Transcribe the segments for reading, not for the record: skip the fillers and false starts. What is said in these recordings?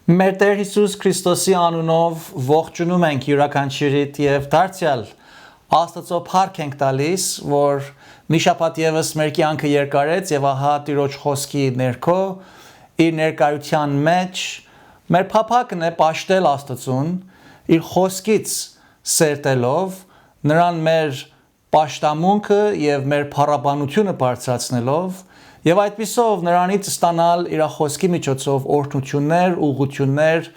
Մեր Տեր Հիսուս Քրիստոսի անունով ողջունում ենք յուրաքանչյուրիդ եւ դարձյալ Աստծո փառք ենք տալիս, որ մի շաբաթ եւս մեր կյանքը երկարեց եւ ահա Տիրոջ խոսքի ներքո իր ներկայության մեջ մեր փափակն է պաշտել Աստծուն իր խոսքից սերտելով նրան մեր պաշտամունքը եւ մեր փառաբանությունը բարձրացնելով Եվ այդպիսով նրանից ստանալ իր խոսքի միջոցով օրհնություններ, ուղղություններ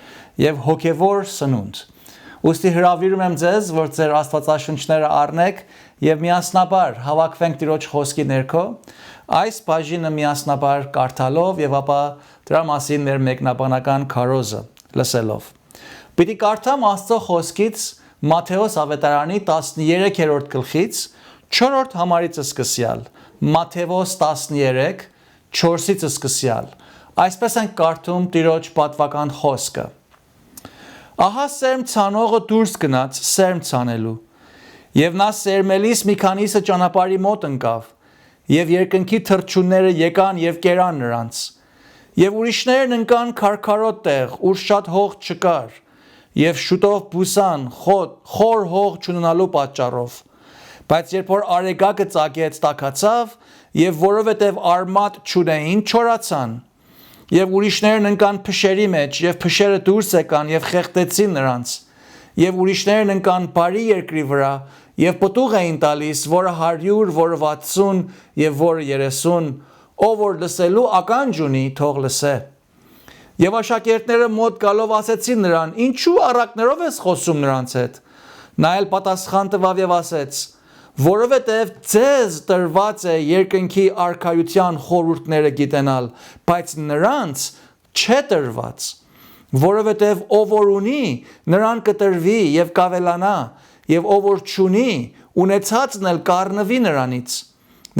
եւ հոգեվոր սնունդ։ Ուստի հրավիրում եմ ձեզ, որ ձեր աստվածաշնչները առնեք եւ միասնաբար հավաքվենք Տիրոջ խոսքի ներքո, այս բաժինը միասնաբար կարդալով եւ ապա դրա մասին մեր մեկնաբանական քարոզը լսելով։ Պիտի կարդամ Աստծո խոսքից Մատթեոս ավետարանի 13-րդ գլխից 4-րդ համարից սկսյալ Մատթեոս 13 4-ից սկսյալ Այսպես ենք կարդում Տիրոջ պատվական խոսքը Ահա սերմ ցանողը դուրս գնաց սերմ ցանելու եւ նա սերմելիս մի քանիսը ճանապարհի մոտ ընկավ եւ երկնքի թռչունները եկան եւ կերան նրանց եւ ուրիշներն ընկան քարքարոտ տեղ ուր շատ հող չկար եւ շուտով բուսան խոր հող չունենալու պատճառով Բայց երբ որ արեգակը ծագեց տաքացավ եւ որովհետեւ արմատ չունեին չորացան եւ ուրիշներն ընկան փշերի մեջ եւ փշերը դուրս եկան եւ խեղդեցին նրանց եւ ուրիշներն ընկան բարի երկրի վրա եւ պտուղ էին տալիս որը 100 որը 60 եւ որը 30 ով որ լսելու ականջ ունի թող լսե Եվ աշակերտները մոտ գալով ասեցին նրան ինչու առակներով ես խոսում նրանց հետ Նա էլ պատասխան տվավ եւ ասեց Որովհետև ձեզ տրված է երկնքի արքայության խորհուրդները գիտենալ, բայց նրանց չէ տրված, որովհետև ով որ ունի, նրան կտրվի եւ կավելանա, եւ ով որ չունի, ունեցածն էլ կառնվի նրանից։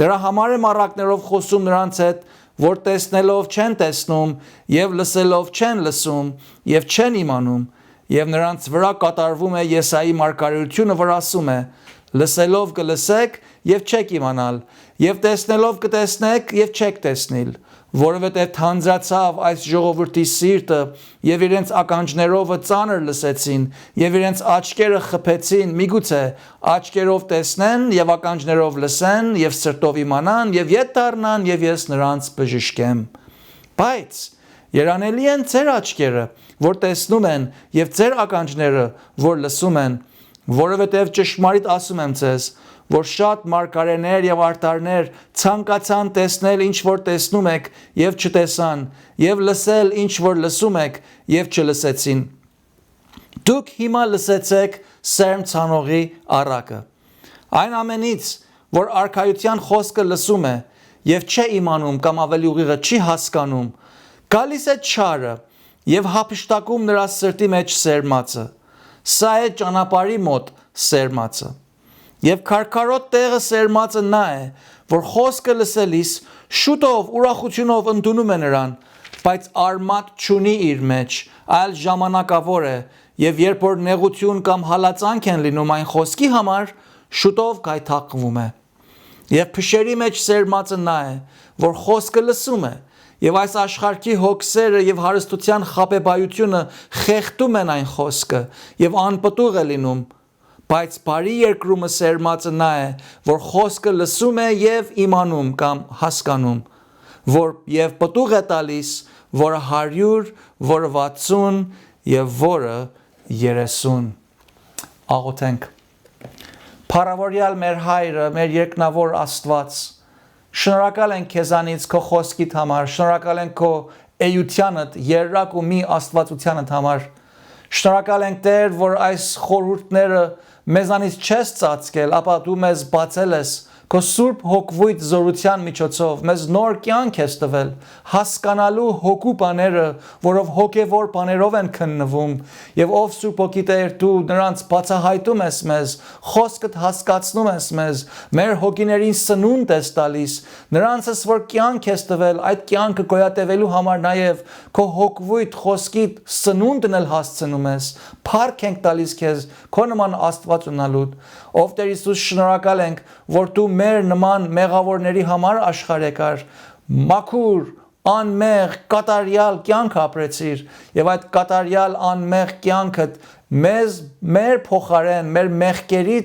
Նրա համար եմ առակներով խոսում նրանց հետ, որ տեսնելով չեն տեսնում եւ լսելով չեն լսում եւ չեն իմանում, եւ նրանց վրա կատարվում է Եսայի մարգարեությունը, որ ասում է. Լսելով կլսեք եւ չեք իմանալ եւ տեսնելով կտեսնեք եւ չեք տեսնիլ որովհետեւ թանձրացավ այս ժողովրդի սիրտը եւ իրենց ականջներովը ծանր լսեցին եւ իրենց աչքերը խփեցին միգուցե աչքերով տեսնեն եւ ականջներով լսեն եւ սրտով իմանան եւ ետ դառնան եւ ես նրանց բժշկեմ բայց երանելի են ձեր աչքերը որ տեսնում են եւ ձեր ականջները որ լսում են Որովհետև ճշմարիտ ասում եմ ձեզ, որ շատ մարգարեներ եւ արտարներ ցանկացան տեսնել ինչ որ տեսնում եք եւ չտեսան, եւ լսել ինչ որ լսում եք եւ չլսեցին։ Դուք հիմա լսեցեք սերմ ցանողի առակը։ Այն ամենից, որ արքայության խոսքը լսում է եւ չէ իմանում կամ ավելի ուղիղը չի հասկանում, գալիս է չարը եւ հափշտակում նրա սրտի մեջ սերմացը։ Սա է ճանապարհի մոտ սերմացը Եվ քարքարոտ տեղը սերմացը նա է որ խոսքը լսելիս շուտով ուրախությունով ընդունում է նրան բայց արմատ չունի իր մեջ այլ ժամանակավոր է եւ երբ որ նեղություն կամ հալածանք են լինում այն խոսքի համար շուտով գայթակղվում է Եվ փշերի մեջ սերմացը նա է որ խոսքը լսում է Եվ այս աշխարհի հոգսերը եւ հարստության խաբեբայությունը խեղդում են այն խոսքը եւ անպտուղ է լինում բայց բարի երկրումը սերմացը նա է որ խոսքը լսում է եւ իմանում կամ հասկանում որ եւ պտուղ է տալիս որը 100 որը 60 եւ որը 30 Աղոթենք Փառավորյալ մեր հայրը մեր երկնավոր Աստված Շնորհակալ ենք քեզանից քո խոսքիդ համար, շնորհակալ ենք քո էությունդ, երրակ ու մի աստվածությանդ համար։ Շնորհակալ ենք Տեր, որ այս խորհուրդները մեզանից չես ծածկել, ապա դու մեզ բացել ես Քո սուրբ հոգվույթ զորության միջոցով մեզ նոր կյանք ես տվել, հասկանալու հոգու բաները, որով հոգևոր բաներով են քննվում, եւ ով Սուրբ Հոգի Տեր դու նրանց բացահայտում ես մեզ, խոսքդ հասկացնում ես մեզ, մեր հոգիներին սնունդ ես տալիս, նրանցս որ կյանք ես տվել, այդ կյանքը գոյատևելու համար նաեւ քո հոգվույթ խոսքիդ սնունդն էլ հասցնում ես, փառք ենք տալիս քեզ, քո նման Աստված ունալուտ, ով Տեր Հիսուս շնորհակալ ենք, որ դու մեր նման մեղավորների համար աշխարհ եկար, մաքուր, անմեղ կատարյալ կյանք ապրեցիր եւ այդ կատարյալ անմեղ կյանքը մեր փոխարեն մեր մեղքերի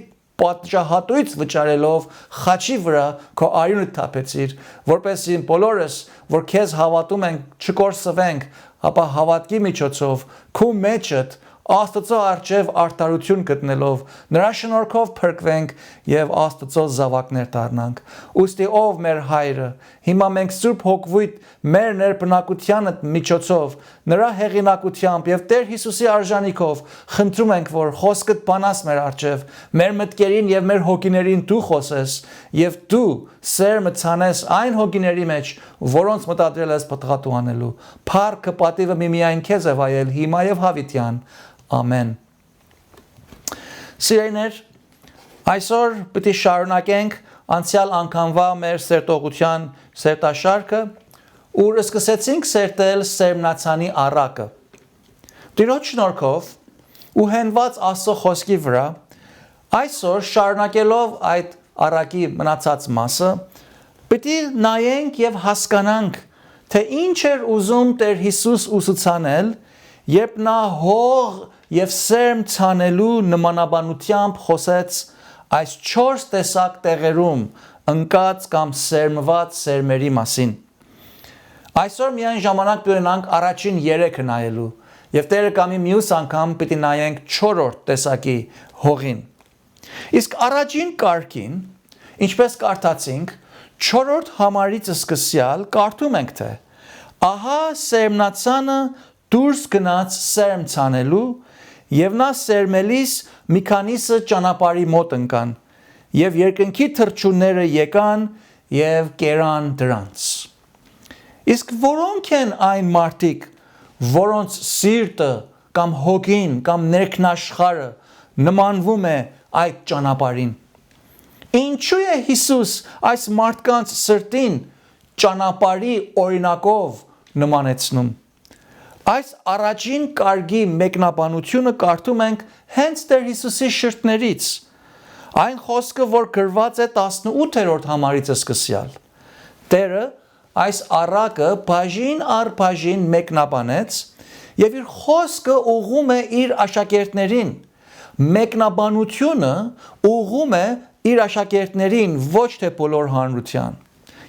պատժահատույց վճարելով խաչի վրա քո արյունը թափեցիր որպեսզի բոլորս որ քեզ հավատում ենք չկորսվենք ապա հավատքի միջոցով քո մեջդ Աստծո արչև արդարություն գտնելով նրա շնորհքով փրկվենք եւ Աստծո զավակներ դառնանք ուստի ով մեր հայրը հիմա մենք Սուրբ Հոգվույթ մեր ներբնակությանը միջոցով նրա հեղինակությամբ եւ Տեր Հիսուսի արժանիքով խնդրում ենք որ խոսքդ բանաս մեր արչև մեր մտքերին եւ մեր հոգիներին դու խոսես եւ դու սերմը ցանես այն հոգիների մեջ որոնց մտադրել ես պատղատու անելու փառքը պատիվը միմիայն քեզ է վայել հիմա եւ հավիտյան Ամեն Սիրելիներ այսօր պիտի շարունակենք անցյալ անգամվա մեր սերտողության սերտաշարքը ուր սկսեցինք սերտել սերմնացանի առակը Տիրոջ շնորհքով ու հենված Աստծո խոսքի վրա այսօր շարունակելով այդ առակի մնացած մասը պիտի նայենք եւ հասկանանք թե ինչ էր ուզում Տեր Հիսուս ուսուցանել երբ նա հող եւ սերմ ցանելու նմանաբանությամբ խոսեց այս 4 տեսակ տեղերում ընկած կամ սերմված սերմերի մասին Այսօր միայն ժամանակ ունենանք առաջին 3-ը նայելու եւ Տերը կամի մյուս անգամ պիտի նայենք 4-րդ տեսակի հողին Իսկ առաջին կարգին ինչպես կարդացինք 4-րդ համարից սկսյալ կարդում ենք թե Ահա սերմնացանը դուրս գնաց սերմ ցանելու եւ նա սերմելիս մի քանիսը ճանապարհի մոտ ընկան եւ երկնքի թռչունները եկան եւ կերան դրանց Իսկ որոնք են այն մարդիկ որոնց սիրտը կամ հոգին կամ ներքնաշխարը նմանվում է այդ ճանապարհին Ինչու է Հիսուս այս մարդկանց սրտին ճանապարհի օրինակով նմանեցնում Այս առաջին կարգի մեկնաբանությունը կարդում ենք հենց Տեր Հիսուսի շրթներից Այն խոսքը որ գրված է 18-րդ համարից սկսյալ Տերը այս առակը բաժին առ բաժին մեկնաբանեց եւ իր խոսքը ուղղում է իր աշակերտներին մեկնաբանությունը ուղղում է իր աշակերտներին ոչ թե բոլոր հանրության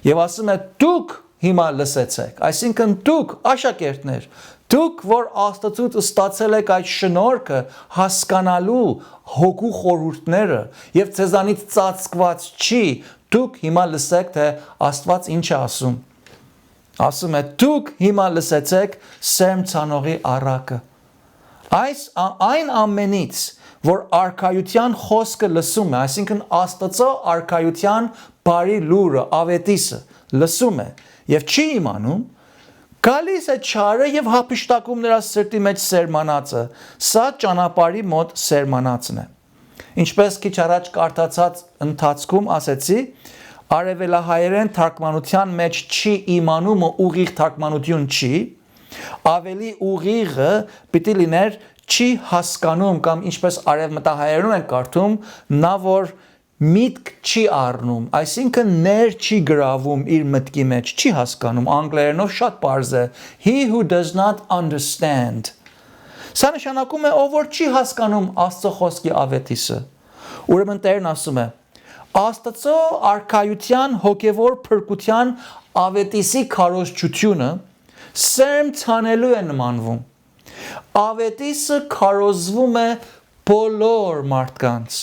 եւ ասում է դուք հիմա լսեցեք այսինքն դուք աշակերտներ դուք որ Աստծուց ստացել եք այդ շնորհքը հասկանալու հոգու խորհուրդները եւ ցեզանից ծածկված չի դուք հիմա լսեք թե Աստված ինչ է ասում ասում է դուք հիմա լսեցեք սերմ ցանողի առակը այն ամենից որ արքայության խոսքը լսում է այսինքն Աստծո արքայության բարի լուրը ավետիսը լսում է եւ չի իմանում Գալիս է չարը եւ հափշտակում նրա սրտի մեջ սերմանածը սա ճանապարհի մոտ սերմանածն է Ինչպես քիչ առաջ կարդացած ընթացքում ասեցի արևելահայերեն թարգմանության մեջ չի իմանումը ուղիղ թարգմանություն չի ավելի ուղիղը պիտի լիներ չի հասկանում կամ ինչպես արևմտահայերեն են կարդում նա որ միտք չի առնում, այսինքն ներ չի գրավում իր մտքի մեջ, չի հասկանում, անգլերենով շատ պարզ է, he who does not understand, սա նշանակում է, ով որ չի հասկանում Աստծո խոսքի ավետիսը, ուրեմն Տերն ասում է, Աստծո արքայության հոգևոր փրկության ավետիսի քարոզչությունը սերմ ցանելու է նմանվում, ավետիսը քարոզվում է բոլոր մարդկանց,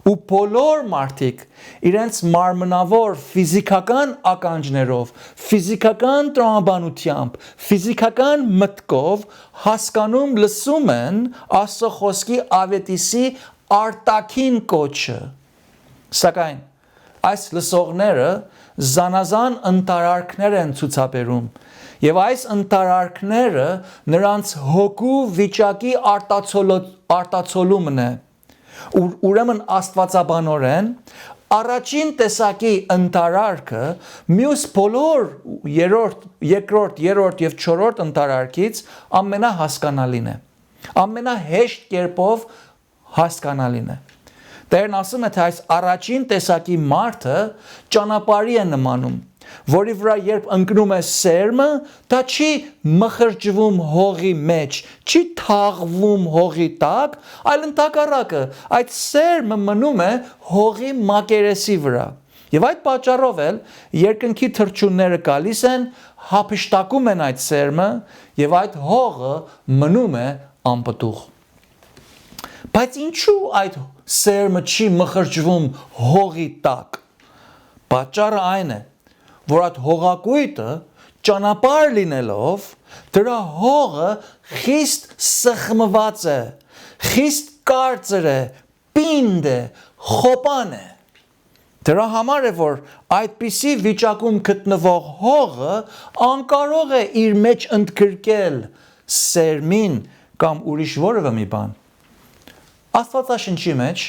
ու բոլոր մարդիկ իրենց մարմնավոր ֆիզիկական ականջներով, ֆիզիկական տրամաբանությամբ, ֆիզիկական մտքով հասկանում լսում են Աստծո խոսքի ավետիսի արտաքին կոչը։ Սակայն այս լսողները զանազան ընտարարքներ են ցուցաբերում եւ այս ընտարարքները նրանց հոգու վիճակի արտացոլումն է Ուրեմն աստվածաբանորեն առաջին տեսակի ընտարարքը մյուս բոլոր երկրորդ եւ չորրորդ ընտարարքից ամենահասկանալին է ամենահեշտ կերպով հասկանալին է Տերն ասում է թե այս առաջին տեսակի մարդը ճանապարհի է նմանում որի վրա երբ ընկնում է սերմը, դա չի մխրճվում հողի մեջ, չի թաղվում հողի տակ, այլ ընդհակառակը, այդ սերմը մնում է հողի մակերեսի վրա։ Եվ այդ պատճառով էլ երկնքի թռչունները գալիս են, հափշտակում են այդ սերմը, եւ այդ հողը մնում է անպտուղ։ Բայց ինչու այդ սերմը չի մխրճվում հողի տակ։ Պատճառը այն է, որ այդ հողակույտը ճանապարհ լինելով, դրա հողը խիստ սխմված է, խիստ կարծր է, պինդ է, խոպան է։ Դրա համար է, որ այդպիսի վիճակում գտնվող հողը անկարող է իր մեջ ընդգրկել սերմին կամ ուրիշ որևէ մի բան։ Աստվածաշնչի մեջ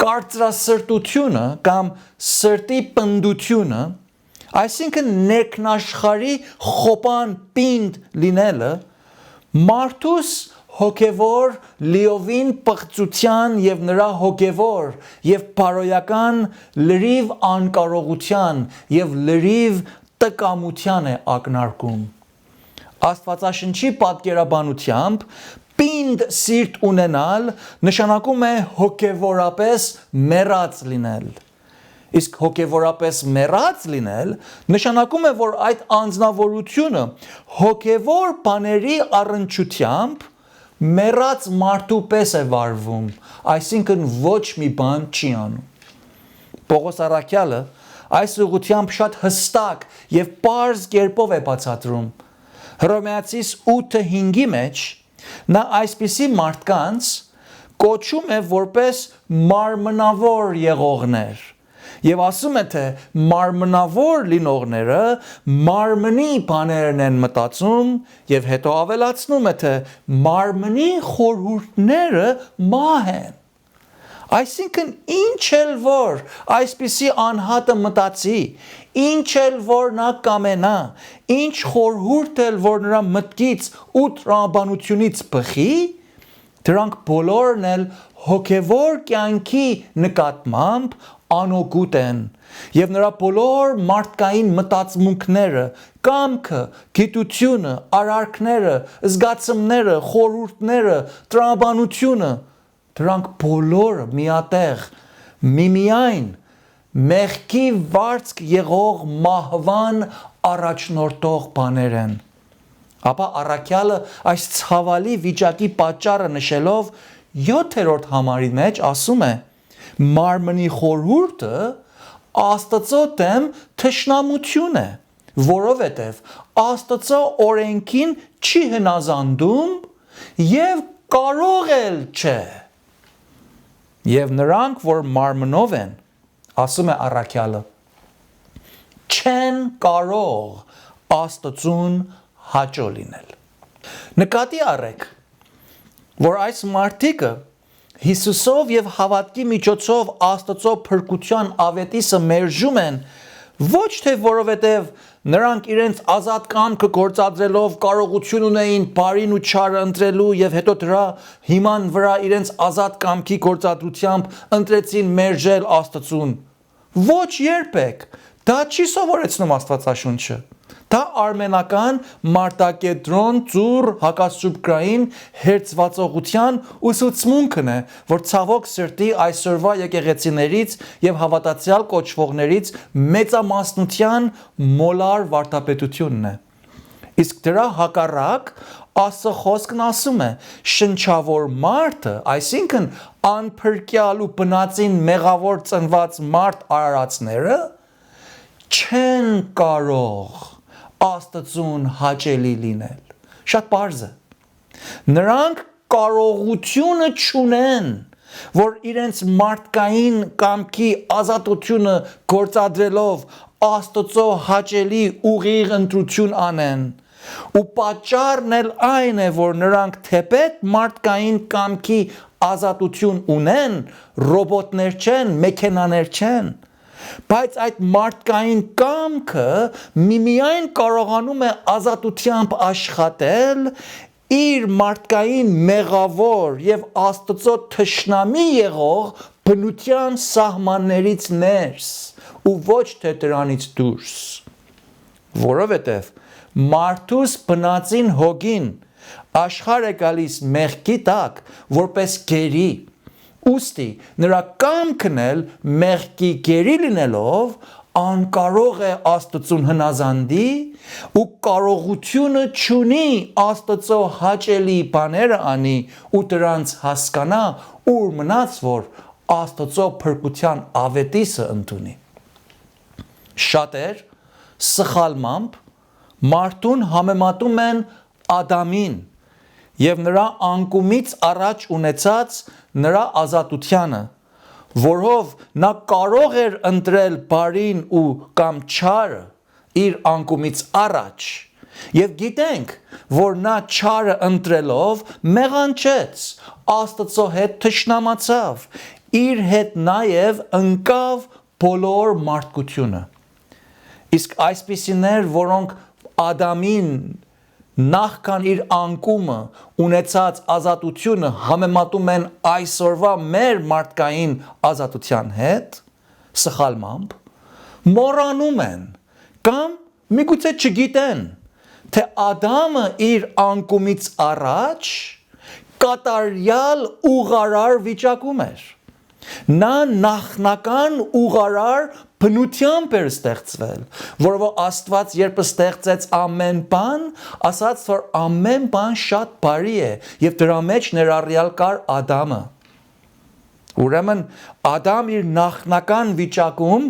կարծրասրտությունը կամ սրտի պնդությունը, այսինքն ներքնաշխարհի խոպան պինդ լինելը, մարդուս հոգևոր լիովին պղծության եւ նրա հոգևոր եւ բարոյական լրիվ անկարողության եւ լրիվ տկամության է ակնարկում։ Աստվածաշնչի պատկերաբանությամբ պինդ սիրտ ունենալ նշանակում է հոգևորապես մեռած լինել։ Իսկ հոգևորապես մեռած լինել նշանակում է, որ այդ անձնավորությունը հոգևոր բաների առնչությամբ մեռած մարդու պես է վարվում, այսինքն ոչ մի բան չի անում։ Պողոս առաքյալը այս ուղղությամբ շատ հստակ եւ պարզ կերպով է բացատրում։ Հռոմեացիս 8:5-ի մեջ նա այսպիսի մարդկանց կոչում է որպես մարմնավոր եղողներ եւ ասում է, թե մարմնավոր լինողները մարմնի բաներն են մտածում եւ հետո ավելացնում է, թե մարմնի խորհուրդները մահ են։ Այսինքն ինչ էլ որ այսպիսի անհատը մտածի, ինչ էլ որ նա կամենա, ինչ խորհուրդ էլ որ նրա մտքից ու տրամաբանությունից բխի, դրանք բոլորն էլ հոգևոր կյանքի նկատմամբ անօգուտ են եւ նրա բոլոր մարդկային մտածմունքները, կամքը, գիտությունը, արարքները, զգացումները, խորհուրդները, տրամաբանությունը, դրանք բոլորը միատեղ միմիայն մեղքի վարձք եղող մահվան առաջնորդող բաներ են։ Ապա առաքյալը այս ցավալի վիճակի պատճառը նշելով 7-րդ համարի մեջ ասում է. մարմնի խորհուրդը Աստծո դեմ թշնամություն է, որովհետև Աստծո օրենքին չի հնազանդում եւ կարող էլ չէ։ Եվ նրանք, որ մարմնով են, ասում է առաքյալը, չեն կարող Աստծուն հաճո լինել։ Նկատի առեք, որ այս մարդիկը Հիսուսով եւ հավատքի միջոցով Աստծո փրկության ավետիսը մերժում են, ոչ թե որովհետեւ նրանք իրենց ազատ կամքը գործադրելով կարողություն ունեին բարին ու չարը ընտրելու եւ հետո դրա հիման վրա իրենց ազատ կամքի գործադրությամբ ընտրեցին մերժել Աստծուն։ Ոչ երբեք, դա չի սովորեցնում Աստվածաշունչը։ Դա արմենական մարտակեդրոն ծուռ հակասուբկրային հերձվածողության ուսուցմունքն է, որ ցավոք սրտի այսօրվա եկեղեցիներից եւ հավատացյալ կոչվողներից մեծամասնության մոլար վարդապետությունն է։ Իսկ դրա հակառակ Աստծո խոսքն ասում է. շնչավոր մարդը, այսինքն անփրկյալ ու բնածին մեղավոր ծնված մարդ արարածները չեն կարող Աստծուն հաճելի լինել։ Շատ պարզ է։ Նրանք կարողությունը չունեն, որ իրենց մարդկային կամքի ազատությունը գործադրելով Աստծո հաճելի ուղիղ ընտրություն անեն։ Ու պատճառն էլ այն է, որ նրանք թեպետ մարդկային կամքի ազատություն ունեն, ռոբոտներ չեն, մեքենաներ չեն, բայց այդ մարդկային կամքը միմիայն կարողանում է ազատությամբ աշխատել իր մարդկային մեղավոր եւ Աստծո թշնամի եղող բնության սահմաններից ներս ու ոչ թե դրանից դուրս, որովհետև մարդուս բնածին հոգին աշխարհ է գալիս մեղքի տակ որպես գերի, ուստի նրա կամքն էլ մեղքի գերի լինելով անկարող է Աստծուն հնազանդի ու կարողությունը չունի Աստծո հաճելի բաները անի ու դրանց հասկանա ուր մնաց որ Աստծո փրկության ավետիսը ընդունի։ Շատեր սխալմամբ մարդուն համեմատում են Ադամին եւ նրա անկումից առաջ ունեցած նրա ազատությանը, որով նա կարող էր ընտրել բարին ու կամ չարը իր անկումից առաջ եւ գիտենք որ նա չարը ընտրելով մեղանչեց Աստծո հետ թշնամացավ իր հետ նաեւ ընկավ բոլոր մարդկությունը իսկ այսպիսիներ որոնք Ադամին նախքան իր անկումը ունեցած ազատությունը համեմատում են այսօրվա մեր մարդկային ազատության հետ, սխալմամբ, մոռանում են կամ միգուցե չգիտեն, թե Ադամը իր անկումից առաջ կատարյալ ուղղարար վիճակում էր։ Նա նախնական ուղղարար բնությամբ էր ստեղծվել, որովհետև Աստված երբ ստեղծեց ամեն բան, ասաց որ ամեն բան շատ բարի է եւ դրա մեջ ներառյալ կար Ադամը։ Ուրեմն Ադամ իր նախնական վիճակում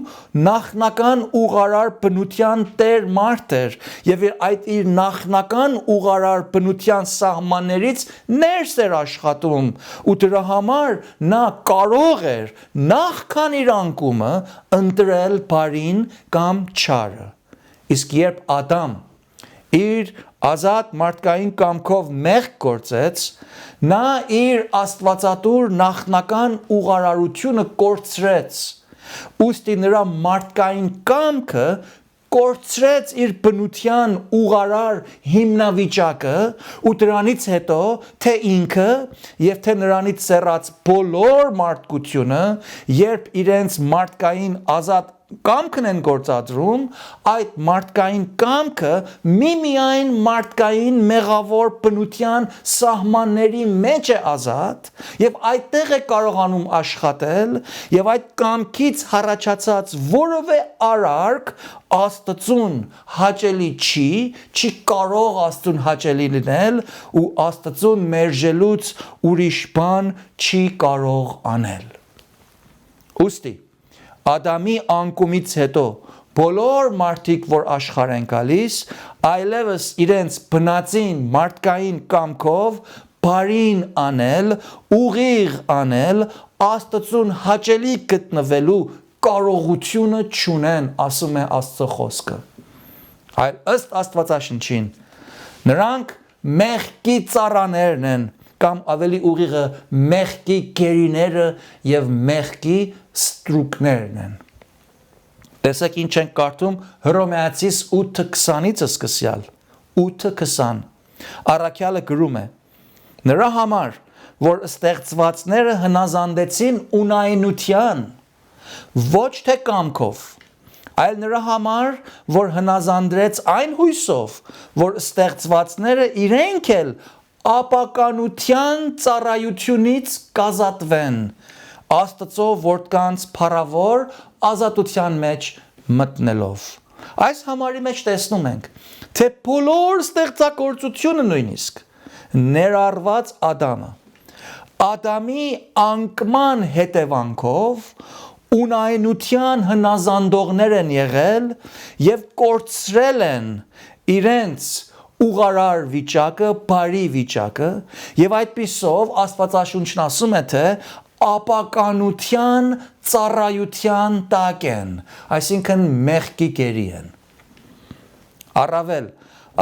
նախնական ուղղարար բնության տեր մարդ էր եւ այդ իր նախնական ուղղարար բնության սահմաններից ներս էր աշխատում ու դրա համար նա կարող էր նախքան իր անկումը ընտրել բարին կամ չարը։ Իսկ երբ Ադամ իր ազատ մարդկային կամքով մեղք գործեց, նա իր աստվածատուր նախնական ուղղարարությունը կորցրեց, ուստի նրա մարդկային կամքը կորցրեց իր բնության ուղղարար հիմնավիճակը ու դրանից հետո թե ինքը եւ թե նրանից սեռած բոլոր մարդկությունը, երբ իրենց մարդկային ազատ կամքն են գործադրում, այդ մարդկային կամքը միմիայն մարդկային մեղավոր բնության սահմանների մեջ է ազատ եւ այդտեղ է կարողանում աշխատել եւ այդ կամքից հառաջացած որևէ արարք Աստծուն հաճելի չի կարող Աստծուն հաճելի լինել ու Աստծուն մերժելուց ուրիշ բան չի կարող անել։ Ուստի Ադամի անկումից հետո բոլոր մարդիկ, որ աշխարհ են գալիս, այլևս իրենց բնածին մարդկային կամքով բարին անել, ուղիղ անել, Աստծուն հաճելի գտնվելու կարողությունը չունեն, ասում է Աստծո խոսքը։ Այլ ըստ Աստվածաշնչին, նրանք մեղքի ծառաներն են, կամ ավելի ուղիղը մեղքի գերիները եւ մեղքի ստրուկներն են։ Տեսեք ինչ ենք կարդում Հռոմեացիս 8:20-ից սկսյալ 8:20 առաքյալը գրում է. Նրա համար, որ ստեղծվածները հնազանդեցին ունայնության, ոչ թե կամքով, այլ նրա համար, որ հնազանդրեց այն հույսով, որ ստեղծվածները իրենք էլ ապականության ծառայությունից կազատվեն, Աստծո որդկանց փառավոր ազատության մեջ մտնելով։ Այս համարի մեջ տեսնում ենք, թե բոլոր ստեղծագործությունը նույնիսկ ներառված Ադամը, Ադամի անկման հետևանքով ունայնության հնազանդողներ են եղել եւ կորցրել են իրենց ուղղարար վիճակը, բարի վիճակը եւ այդպիսով Աստվածաշունչն ասում է թե ապականության ծառայության տակ են, այսինքն մեղքի գերի են։ Առավել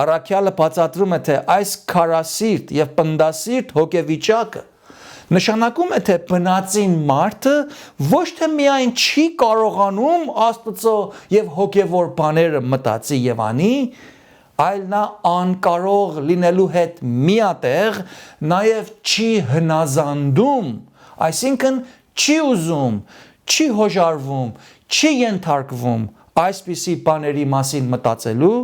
առաքյալը բացատրում է թե այս քարասիրտ եւ պնդասիրտ հոգեվիճակը նշանակում է թե բնածին մարդը ոչ թե միայն չի կարողանում Աստծո եւ հոգեվոր բաները մտածի եւ անի, այլ նա անկարող լինելու հետ միատեղ նաև չի հնազանդում, այսինքն չի ուզում, չի հոժարվում, չի ենթարկվում այսպիսի բաների մասին մտածելու,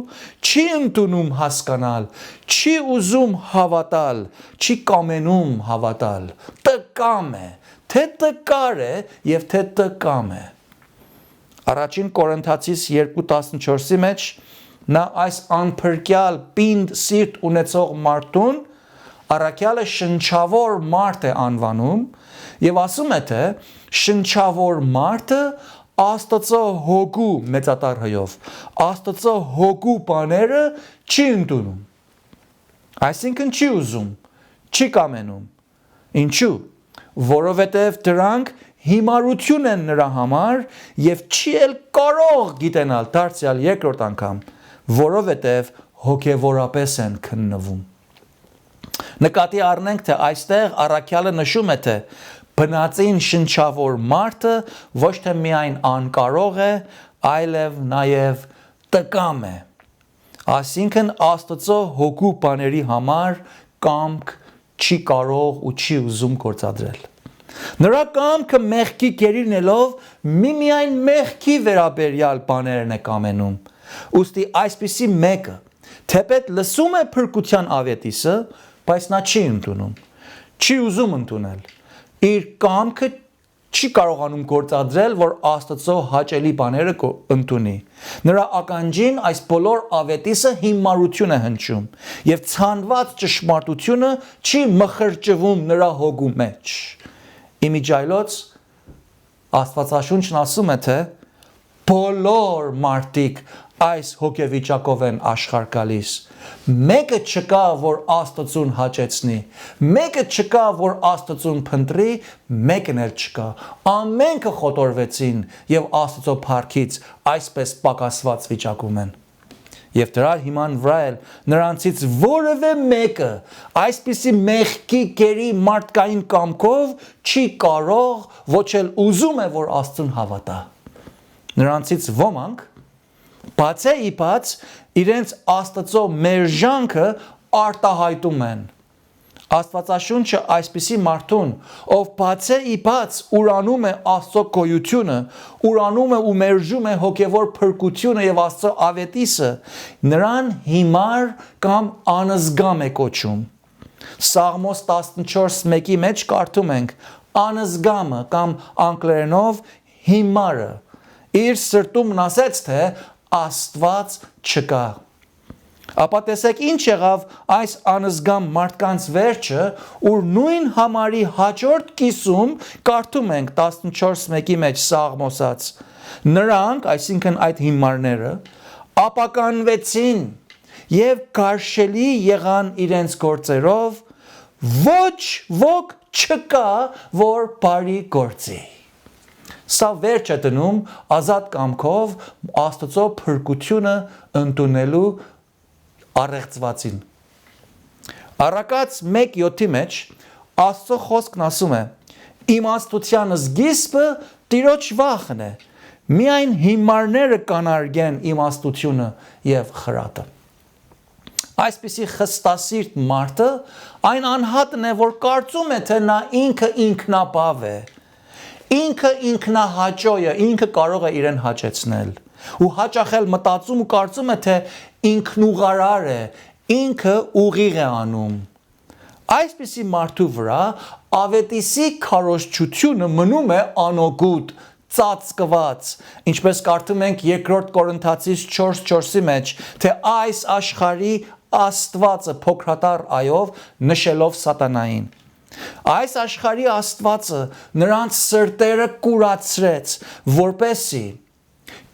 չի ընդունում հասկանալ, չի ուզում հավատալ, չի կամենում հավատալ, տկամ է, թե տկար է և թե տկամ է։ Առաջին Կորինթացիս 2:14-ի մեջ նա այս անփրկյալ պինդ սիրտ ունեցող մարդուն առաքյալը շնչավոր մարդ է անվանում և ասում է, թե շնչավոր մարդը Աստծո հոգու մեծատար հյով, Աստծո հոգու բաները չի ընդունում, այսինքն չի ուզում, չի կամենում, ինչու, որովհետև դրանք հիմարություն են նրա համար և չի էլ կարող գիտենալ, դարձյալ երկրորդ անգամ, որովհետև հոգևորապես են քննվում։ Նկատի առնենք, թե այստեղ առաքյալը նշում է, թե բնածին շնչավոր մարդը ոչ թե միայն անկարող է, այլև նաև տկամ է։ Այսինքն Աստծո հոգու բաների համար կամք չի կարող ու չի ուզում գործադրել։ Նրա կամքը մեղքի գերինելով միմիայն մեղքի վերաբերյալ բաներն է կամենում։ Ուստի այսպիսի մեկը թեպետ լսում է փրկության ավետիսը, բայց նա չի ընդունում, չի ուզում ընդունել։ Իր կամքը չի կարողանում գործադրել, որ Աստծո հաճելի բաները ընդունի։ Նրա ականջին այս բոլոր ավետիսը հիմարություն է հնչում և ցանված ճշմարտությունը չի մխրճվում նրա հոգու մեջ։ Իմիջայլոց Աստվածաշունչն ասում է, թե բոլոր մարդիկ այս հոգեվիճակով են աշխարհ գալիս։ Մեկը չկա, որ Աստծուն հաճեցնի, մեկը չկա, որ Աստծուն փնտրի, մեկն էլ չկա։ Ամենքը խոտորվեցին և Աստծո փառքից այսպես պակասված վիճակում են։ Եվ դրա հիման վրա էլ նրանցից որևէ մեկը այսպիսի մեղքի գերի մարդկային կամքով չի կարող, ոչ էլ ուզում է, որ Աստծուն հավատա։ Նրանցից ոմանք բացեիբաց իրենց Աստծո մերժանքը արտահայտում են։ Աստվածաշունչը այսպիսի մարդուն, ով բացեիբաց ուրանում է Աստծո գոյությունը, ուրանում է ու մերժում է հոգևոր փրկությունը և Աստծո ավետիսը, նրան հիմար կամ անզգամ է կոչում։ Սաղմոս 14:1-ի մեջ կարդում ենք. անզգամը կամ անգլերենով հիմարը իր սրտումն ասեց, թե Աստված չկա։ Ապա տեսեք ինչ եղավ այս անզգամ մարդկանց վերջը, ուր նույն համարի հաջորդ կիսում կարդում ենք 14:1-ի մեջ Սաղմոսած. նրանք, այսինքն այդ հիմարները, ապականվեցին և գարշելի եղան իրենց գործերով, ոչ ոք չկա, որ բարի գործի։ Սա վերջ է դնում ազատ կամքով Աստծո փրկությունը ընդունելու առեղծվածին։ Առակաց 1:7-ի մեջ Աստծո խոսքն ասում է. իմաստության սկիզբը Տիրոջ վախն է, միայն հիմարները կանարգեն իմաստությունը և խրատը։ Այսպիսի խստասիրտ մարդը այն անհատն է, որ կարծում է, թե նա ինքը ինքնաբավ է, ինքը ինքնահաճո է, ինքը կարող է իրեն հաճեցնել ու հաճախ էլ մտածում ու կարծում է, թե ինքնուղարար է, ինքը ուղիղ է անում։ Այսպիսի մարդու վրա ավետիսի քարոզչությունը մնում է անօգուտ, ծածկված, ինչպես կարդում ենք 2 Կորինթացիս 4:4-ի մեջ, թե այս աշխարհի Աստվածը փոքրատար այով նշելով սատանային։ Այս աշխարհի Աստվածը նրանց սրտերը կուրացրեց, որպեսզի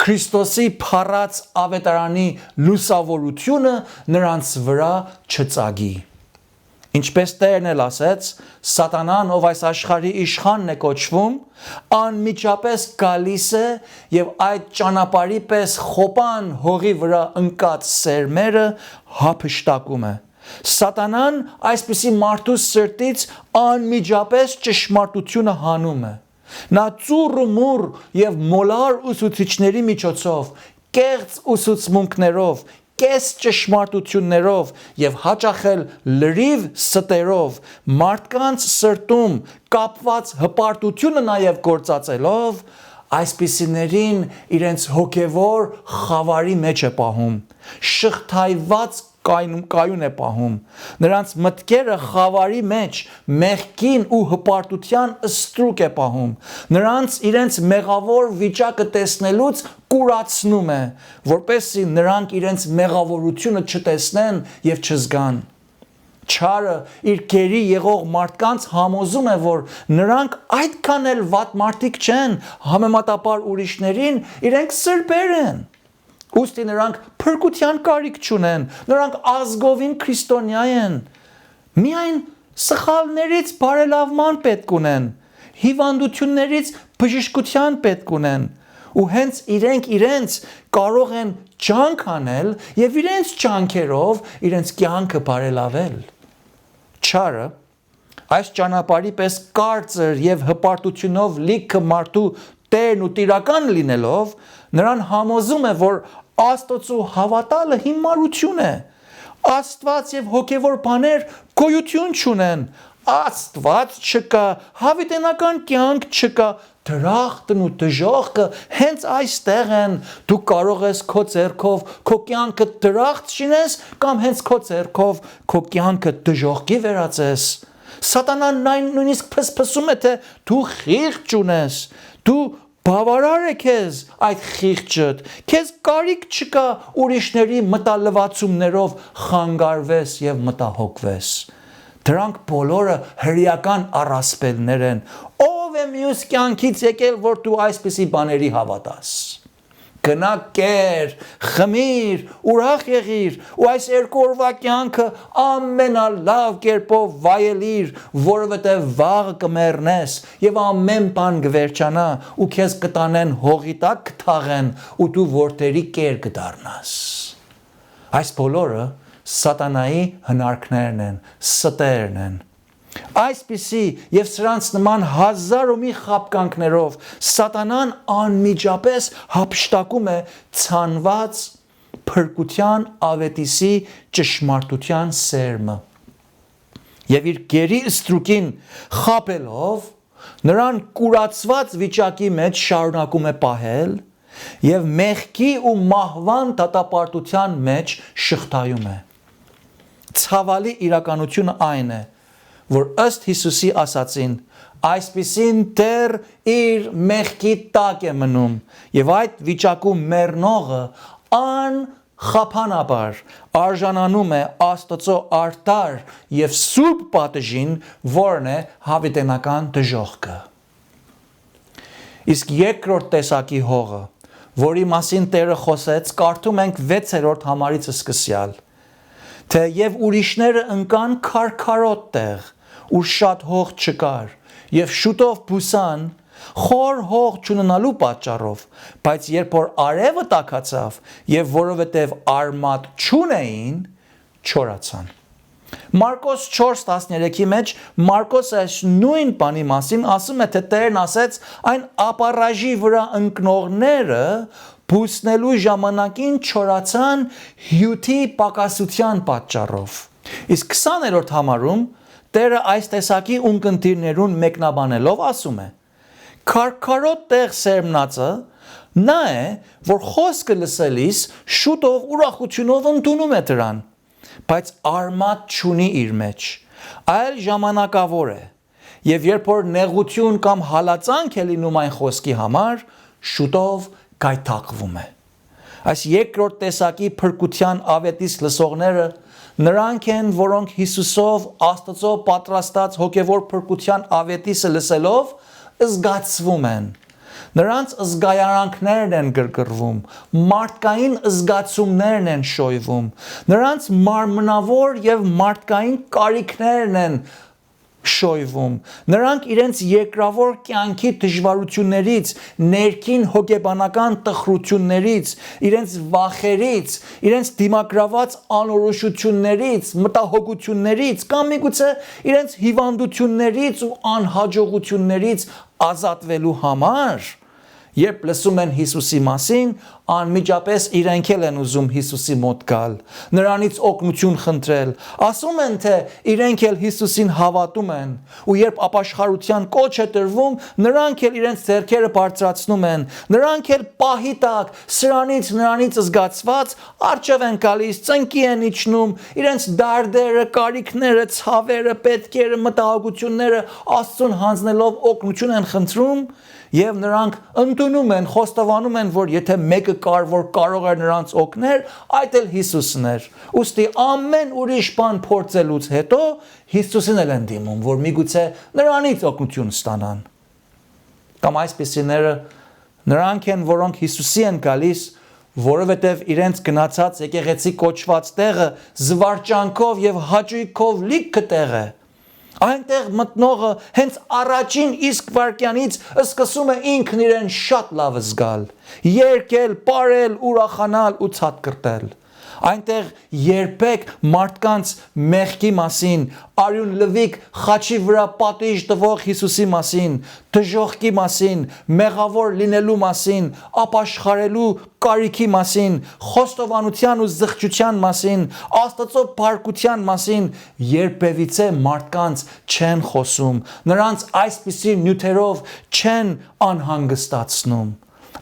Քրիստոսի փառած ավետարանի լուսավորությունը նրանց վրա չծագի։ Ինչպես Տերն էլ ասեց, սատանան, ով այս աշխարհի իշխանն է կոչվում, անմիջապես գալիս է և այդ ճանապարհի պես խոպան հողի վրա ընկած սերմերը հափշտակում է։ Սատանան այսպիսի մարդու սրտից անմիջապես ճշմարտությունը հանում է։ Նա ծուռ ու մուռ և մոլար ուսուցիչների միջոցով, կեղծ ուսուցմունքներով, կես ճշմարտություններով և հաճախ էլ լրիվ ստերով մարդկանց սրտում կապված հպարտությունը նաև գործածելով այսպիսիներին իրենց հոգևոր խավարի մեջ է պահում, շղթայված կայուն է պահում, նրանց մտքերը խավարի մեջ մեղքին ու հպարտության ստրուկ է պահում, նրանց իրենց մեղավոր վիճակը տեսնելուց կուրացնում է, որպեսզի նրանք իրենց մեղավորությունը չտեսնեն և չզգան։ Չարը իր գերի եղող մարդկանց համոզում է, որ նրանք այդքան էլ վատ մարդիկ չեն, համեմատաբար ուրիշներին իրենք սրբեր են։ Ուստի նրանք փրկության կարիք չունեն, նրանք ազգովին քրիստոնյա են, միայն սխալներից բարելավման պետք ունեն, հիվանդություններից բժշկության պետք ունեն, ու հենց իրենց կարող են ջանք անել և իրենց ջանքերով իրենց կյանքը բարելավել։ Չարը այս ճանապարհի պես կարծր և հպարտությունով լիքը մարդու տերն ու տիրական լինելով, նրան համոզում է, որ Աստծո հավատալը հիմարություն է, Աստված և հոգևոր բաներ գոյություն չունեն, Աստված չկա, հավիտենական կյանք չկա, դրախտն ու դժոխքը հենց այստեղ են, դու կարող ես քո ձեռքով քո կյանքը դրախտ շինես կամ հենց քո ձեռքով քո կյանքը դժոխքի վերածես։ Սատանան նույնիսկ փսփսում է, թե դու խիղճ ունես, դու բավարար է քեզ այդ խիղճդ, քեզ կարիք չկա ուրիշների մտալվացումներով խանգարվես և մտահոգվես։ Դրանք բոլորը հրեական առասպելներ են։ Ով է մյուս կյանքից եկել, որ դու այսպիսի բաների հավատաս։ Գնա կեր, խմիր, ուրախ եղիր, ու այս երկու օրվա կյանքը ամենալավ կերպով վայելիր, որովհետև վաղը կմեռնես և ամեն բան կվերջանա ու քեզ կտանեն հողի տակ կթաղեն ու դու որդերի կեր կդառնաս։ Այս բոլորը սատանայի հնարքներն են, ստերն են։ Այսպիսի և սրանց նման հազար ու մի խաբկանքներով սատանան անմիջապես հափշտակում է ցանված փրկության ավետիսի ճշմարտության սերմը և իր գերի ստրուկին խաբելով նրան կուրացված վիճակի մեջ շարունակում է պահել և մեղքի ու մահվան դատապարտության մեջ շղթայում է։ Ցավալի իրականությունը այն է, որ ըստ Հիսուսի ասացին, այսպիսին դեռ իր մեղքի տակ է մնում և այդ վիճակում մեռնողը անխափանաբար արժանանում է Աստծո արդար և սուրբ պատժին, որն է հավիտենական դժոխքը։ Իսկ երկրորդ տեսակի հողը, որի մասին Տերը խոսեց, կարդում ենք 6-րդ համարից սկսյալ, թե և ուրիշները ընկան քարքարոտ տեղ, ուր շատ հող չկար, և շուտով բուսան, խոր հող չունենալու պատճառով, բայց երբ որ արևը տաքացավ և որովհետև արմատ չունեին, չորացան։ Մարկոս 4:13-ի մեջ Մարկոս այս նույն բանի մասին ասում է, թե Տերն ասեց այն ապառաժի վրա ընկնողները բուսնելու ժամանակին չորացան հյութի պակասության պատճառով։ Իսկ 20-րդ համարում Տերը այս տեսակի ունկնդիրներուն մեկնաբանելով ասում է. քարքարոտ տեղ սերմնածը նա է, որ խոսքը լսելիս շուտով ուրախությունով ընդունում է դրան, բայց արմատ չունի իր մեջ, այլ ժամանակավոր է, և երբ որ նեղություն կամ հալածանք է լինում այն խոսքի համար, շուտով գայթակղվում է։ Այս երկրորդ տեսակի փրկության ավետիս լսողները նրանք են, որոնք Հիսուսով Աստծո պատրաստած հոգևոր փրկության ավետիսը լսելով զգացվում են։ Նրանց զգայարանքներն են գրգռվում, մարդկային զգացումներն են շոյվում, նրանց մարմնավոր և մարդկային կարիքներն են շոյվում, նրանք իրենց երկրավոր կյանքի դժվարություններից, ներքին հոգեբանական տխրություններից, իրենց վախերից, իրենց դիմագրաված անորոշություններից, մտահոգություններից կամ միգուցե իրենց հիվանդություններից ու անհաջողություններից ազատվելու համար, երբ լսում են Հիսուսի մասին, անմիջապես իրենք են ուզում Հիսուսի մոտ գալ, նրանից օգնություն խնդրել, ասում են, թե իրենք էլ Հիսուսին հավատում են, ու երբ ապաշխարության կոչ է տրվում, նրանք էլ իրենց ձեռքերը բարձրացնում են, նրանք էլ պահի տակ, սրանից նրանից զգացված առջև են գալիս, ծնկի են իջնում, իրենց դարդերը, կարիքները, ցավերը, պետքերը, մտահոգությունները Աստծուն հանձնելով օգնություն են խնդրում, եւ նրանք ընդունում են, խոստովանում են, որ եթե մեկը կար, որ կարող է նրանց օգնել, այդ էլ Հիսուսն էր։ Ուստի ամեն ուրիշ բան փորձելուց հետո Հիսուսին են դիմում, որ միգուցե նրանից օգնություն ստանան։ Կամ այսպիսիները նրանք են, որոնք Հիսուսի են գալիս, որովհետև իրենց գնացած եկեղեցի կոչված տեղը զվարճանքով եւ հաճույքով լիքը տեղ է։ Այնտեղ մտնողը հենց առաջին իսկ վարքյանից սկսում է ինքն իրեն շատ լավ զգալ, երգել, պարել, ուրախանալ ու ցած կրտել։ Այնտեղ երբեք մարդկանց մեղքի մասին, արյուն լվիկ խաչի վրա պատիժ տվող Հիսուսի մասին, դժոխքի մասին, մեղավոր լինելու մասին, ապաշխարելու կարիքի մասին, խոստովանության ու զղջության մասին, Աստծո փառքության մասին երբևիցե մարդկանց չեն խոսում, նրանց այսպիսի նյութերով չեն անհանգստացնում։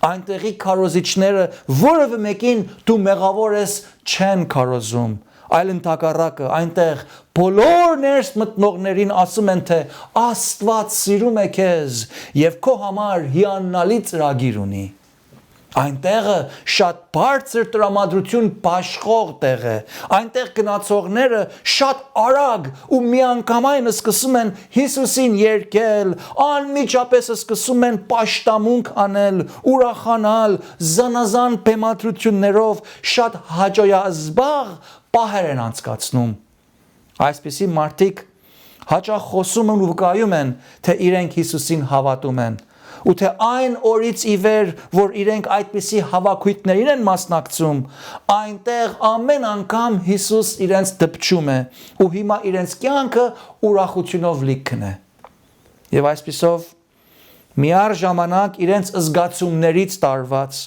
Այնտեղի քարոզիչները որևէ մեկին դու մեղավոր ես չեն քարոզում, այլ ընդհակառակը այնտեղ բոլոր ներս մտնողներին ասում են, թե Աստված սիրում է քեզ եւ քո համար հիանալի ծրագիր ունի։ Այնտեղը շատ բարձր տրամադրություն բաշխող տեղ է, այնտեղ գնացողները շատ արագ ու միանգամայն սկսում են Հիսուսին երգել, անմիջապես սկսում են պաշտամունք անել, ուրախանալ, զանազան բեմադրություններով շատ հաճոյազբաղ պահեր են անցկացնում։ Այսպիսի մարդիկ հաճախ խոսում են ու վկայում են, թե իրենք Հիսուսին հավատում են։ Ու թե այն օրից ի վեր, որ իրենք այդպիսի հավաքույթներին են մասնակցում, այնտեղ ամեն անգամ Հիսուս իրենց դպչում է, ու հիմա իրենց կյանքը ուրախությունով լիքն է։ Եվ այսպիսով միառժամանակ իրենց զգացումներից տարված,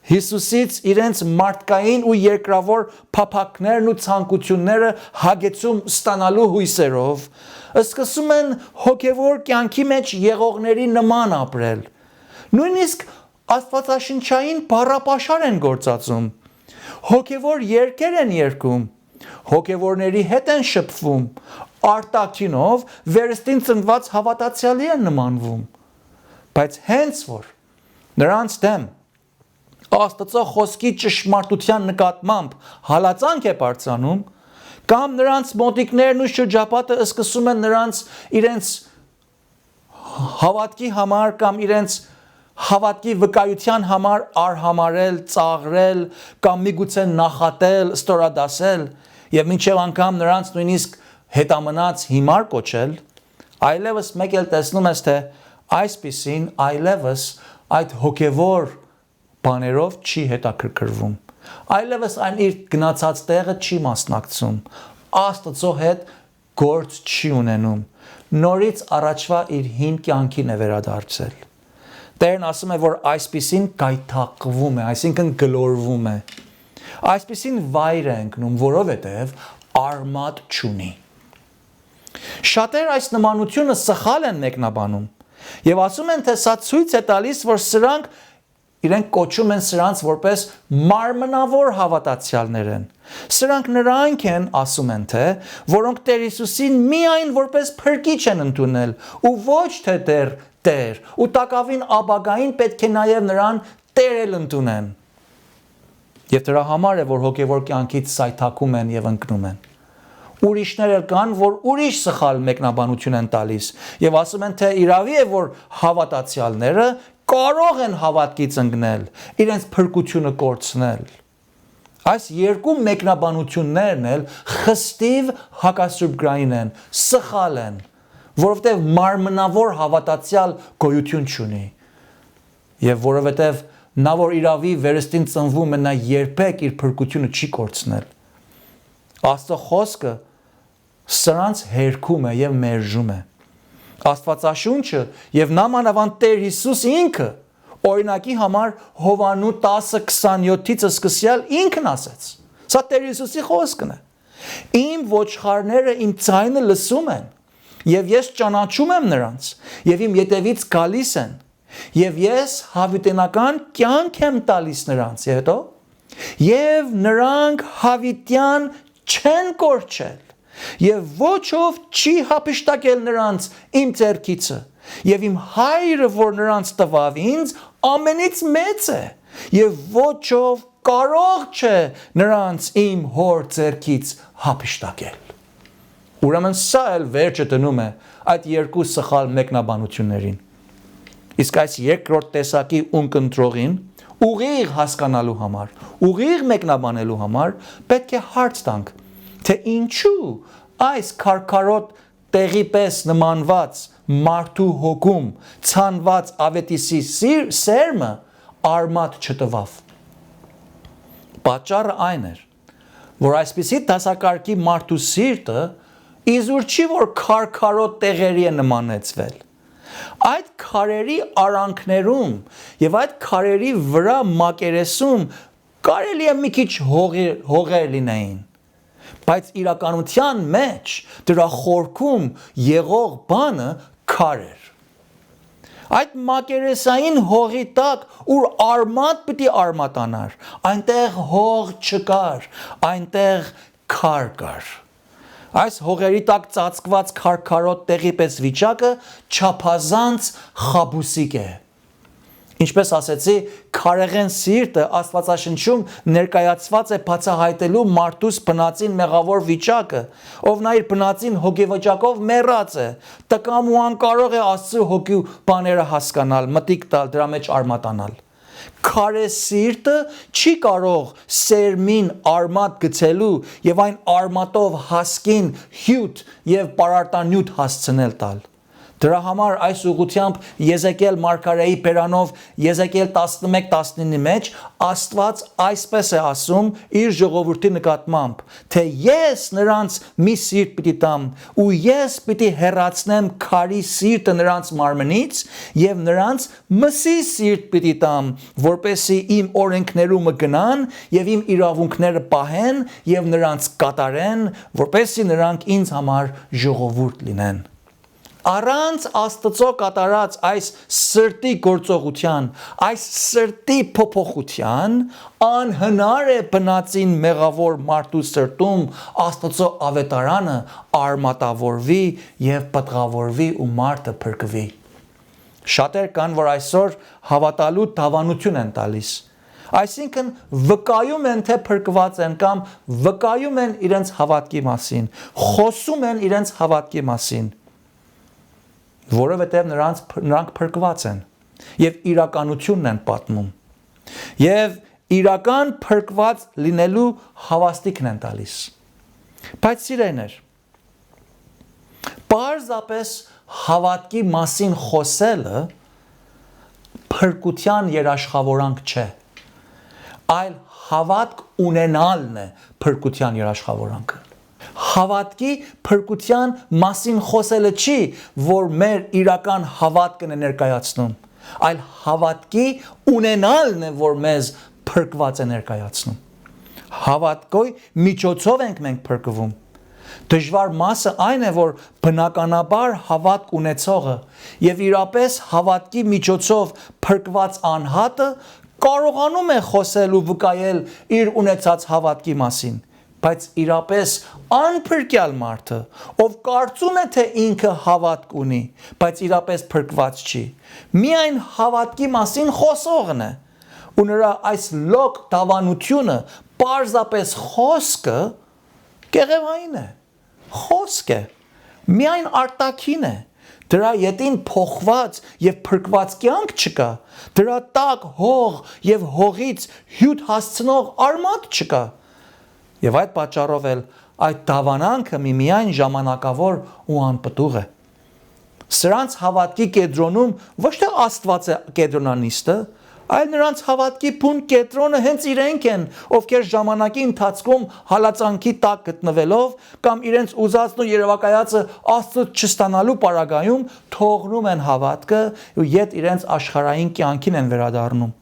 Հիսուսից իրենց մարդկային ու երկրավոր փափակներն ու ցանկությունները հագեցում ստանալու հույսերով սկսում են հոգևոր կյանքի մեջ եղողների նման ապրել։ Նույնիսկ աստվածաշնչային բառապաշար են գործածում, հոգևոր երգեր են երգում, հոգևորների հետ են շփվում, արտաքինով վերստին ծնված հավատացյալի են նմանվում, բայց հենց որ նրանց դեմ Աստծո խոսքի ճշմարտության նկատմամբ հալածանք է բարձրանում, կամ նրանց մոտիկներն ու շրջապատը սկսում են նրանց իրենց հավատքի համար կամ իրենց հավատքի վկայության համար արհամարել, ծաղրել կամ միգուցե նախատել, ստորադասել եւ մինչեւ անգամ նրանց նույնիսկ հետամնաց հիմար կոչել, այլևս մեկ էլ տեսնում ես, թե այսպիսին այլևս այդ հոգևոր բաներով չի հետաքրքրվում, այլևս այն իր գնացած տեղը չի մասնակցում, Աստծո հետ գործ չի ունենում, նորից առաջվա իր հին կյանքին է վերադարձել։ Տերն ասում է, որ այսպիսին գայթակղվում է, այսինքն գլորվում է, այսպիսին վայր է ընկնում, որովհետև արմատ չունի։ Շատեր այս նմանությունը սխալ են մեկնաբանում եւ ասում են, թե սա ցույց է տալիս, որ սրանք իրենք կոչում են սրանց որպես մարմնավոր հավատացյալներ են։ Սրանք նրանք են, ասում են, թե որոնք Տեր Հիսուսին միայն որպես փրկիչ են ընդունել ու ոչ թե Տեր, ու տակավին ապագային պետք է նաև նրան Տեր էլ ընդունեն։ Եվ դրա համար է, որ հոգևոր կյանքից սայթաքում են եւ ընկնում են։ Ուրիշներ էլ կան, որ ուրիշ սխալ մեկնաբանություն են տալիս եւ ասում են, թե իրավի է, որ հավատացյալները կարող են հավատքից ընկնել, իրենց փրկությունը կորցնել։ Այս երկու մեկնաբանություններն էլ խստիվ հակասուրբգրային են, սխալ են, որովհետև մարմնավոր հավատացյալ գոյություն չունի։ Եվ որովհետև նա, որ իրավի վերստին ծնվում է, նա երբեք իր փրկությունը չի կորցնել։ Աստծո խոսքը սրանց հերքում է եւ մերժում է։ Աստվածաշունչը եւ նամանավանդ Տեր Հիսուս ինքը Օրինակի համար Հովանու 10:27-ից սկսյալ ինքն ասեց։ Սա Տեր Հիսուսի խոսքն է։ Իմ ոչխարները իմ ձայնը լսում են, եւ ես ճանաչում եմ նրանց, եւ իմ ետևից գալիս են, եւ ես հավիտենական կյանք եմ տալիս նրանց, հետո եւ նրանք հավիտյան չեն կորչել, եւ ոչով չի հափշտակել նրանց իմ ձեռքիցը, եւ իմ հայրը, որ նրանց տվավ ինձ, ամենից մեծ է, եւ ոչով կարող չէ նրանց իմ հոր ձեռքից հափշտակել։ Ուրեմն սա էլ վերջը դնում է այդ երկու սխալ մեկնաբանություններին։ Իսկ այս երկրորդ տեսակի ունկնդրողին ուղիղ հասկանալու համար, ուղիղ մեկնաբանելու համար պետք է հարց տանք, թե ինչու այս քարքարոտ տեղի պես նմանված մարդու հոգում ցանված ավետիսի սերմը արմատ չտվավ։ Պատճառը այն էր, որ այսպիսի դասակարգի մարդու սիրտը իզուր չի, որ քարքարոտ տեղերի է նմանեցվել։ Այդ քարերի արանքներում եւ այդ քարերի վրա մակերեսում կարելի է մի քիչ հողեր լինեին, բայց իրականության մեջ դրա խորքում եղող բանը քար էր։ Այդ մակերեսային հողի տակ, ուր արմատ պիտի արմատանար, այնտեղ հող չկար, այնտեղ քար կար։ Այս հողերի տակ ծածկված քարքարոտ տեղի պես վիճակը չափազանց խաբուսիկ է։ Ինչպես ասեցի, քարեղեն սիրտը Աստվածաշնչում ներկայացված է բացահայտելու մարդուս բնածին մեղավոր վիճակը, ով նա իր բնածին հոգեվիճակով մեռած է, տկամ ու անկարող է Աստծո հոգու բաները հասկանալ, մտիկ տալ, դրա մեջ արմատանալ։ Քարե սիրտը չի կարող սերմին արմատ գցելու եւ այն արմատով հասկին հյութ եւ պարարտանյութ հասցնել տալ։ Դրա համար այս ուղղությամբ Եզեկիել մարգարեի բերանով Եզեկիել 11:19-ի մեջ Աստված այսպես է ասում իր ժողովրդի նկատմամբ, թե ես նրանց մի սիրտ պիտի տամ ու ես պիտի հեռացնեմ քարի սիրտը նրանց մարմնից եւ նրանց մսի սիրտ պիտի տամ, որպեսզի իմ օրենքներումը գնան եւ իմ իրավունքները պահեն եւ նրանց կատարեն, որպեսզի նրանք ինձ համար ժողովուրդ լինեն։ Առանց Աստծո կատարած այս սրտի գործողության, այս սրտի փոփոխության, անհնար է բնածին մեղավոր մարդու սրտում Աստծո ավետարանը արմատավորվի եւ պտղավորվի ու մարդը փրկվի։ Շատեր կան, որ այսօր հավատալու դավանություն են տալիս։ Այսինքն վկայում են, թե փրկված են կամ վկայում են իրենց հավատքի մասին, խոսում են իրենց հավատքի մասին, որովհետև նրանք փրկված են եւ իրականությունն են պատմում եւ իրական փրկված լինելու հավաստիքն են տալիս։ Բայց սիրելիներ, պարզապես հավատքի մասին խոսելը փրկության երաշխավորանք չէ, այլ հավատք ունենալն է փրկության երաշխավորանքը։ Հավատքի փրկության մասին խոսելը չի, որ մեր իրական հավատքն է ներկայացնում, այլ հավատքի ունենալն է, որ մեզ փրկված է ներկայացնում։ Հավատքի միջոցով ենք մենք փրկվում։ Դժվար մասը այն է, որ բնականաբար հավատք ունեցողը եւ իրապես հավատքի միջոցով փրկված անհատը կարողանում է խոսել ու վկայել իր ունեցած հավատքի մասին, բայց իրապես անփրկյալ մարդը, ով կարծում է, թե ինքը հավատք ունի, բայց իրապես փրկված չի, միայն հավատքի մասին խոսողն է, ու նրա այս լոկ դավանությունը, պարզապես խոսքը, կեղևային է, խոսք է, միայն արտաքին է, դրա ետին փոխված եւ փրկված կյանք չկա, դրա տակ հող եւ հողից հյութ հասցնող արմատ չկա։ Եվ այդ պատճառով էլ այդ դավանանքը միմիայն ժամանակավոր ու անպտուղ է։ Սրանց հավատքի կենտրոնում ոչ թե Աստված է կենտրոնանիստը, այլ նրանց հավատքի բուն կետրոնը հենց իրենք են, ովքեր ժամանակի ընթացքում հալածանքի տակ գտնվելով կամ իրենց ուզածն ու երևակայածը Աստծուց չստանալու պարագայում թողնում են հավատքը ու ետ իրենց աշխարհային կյանքին են վերադառնում։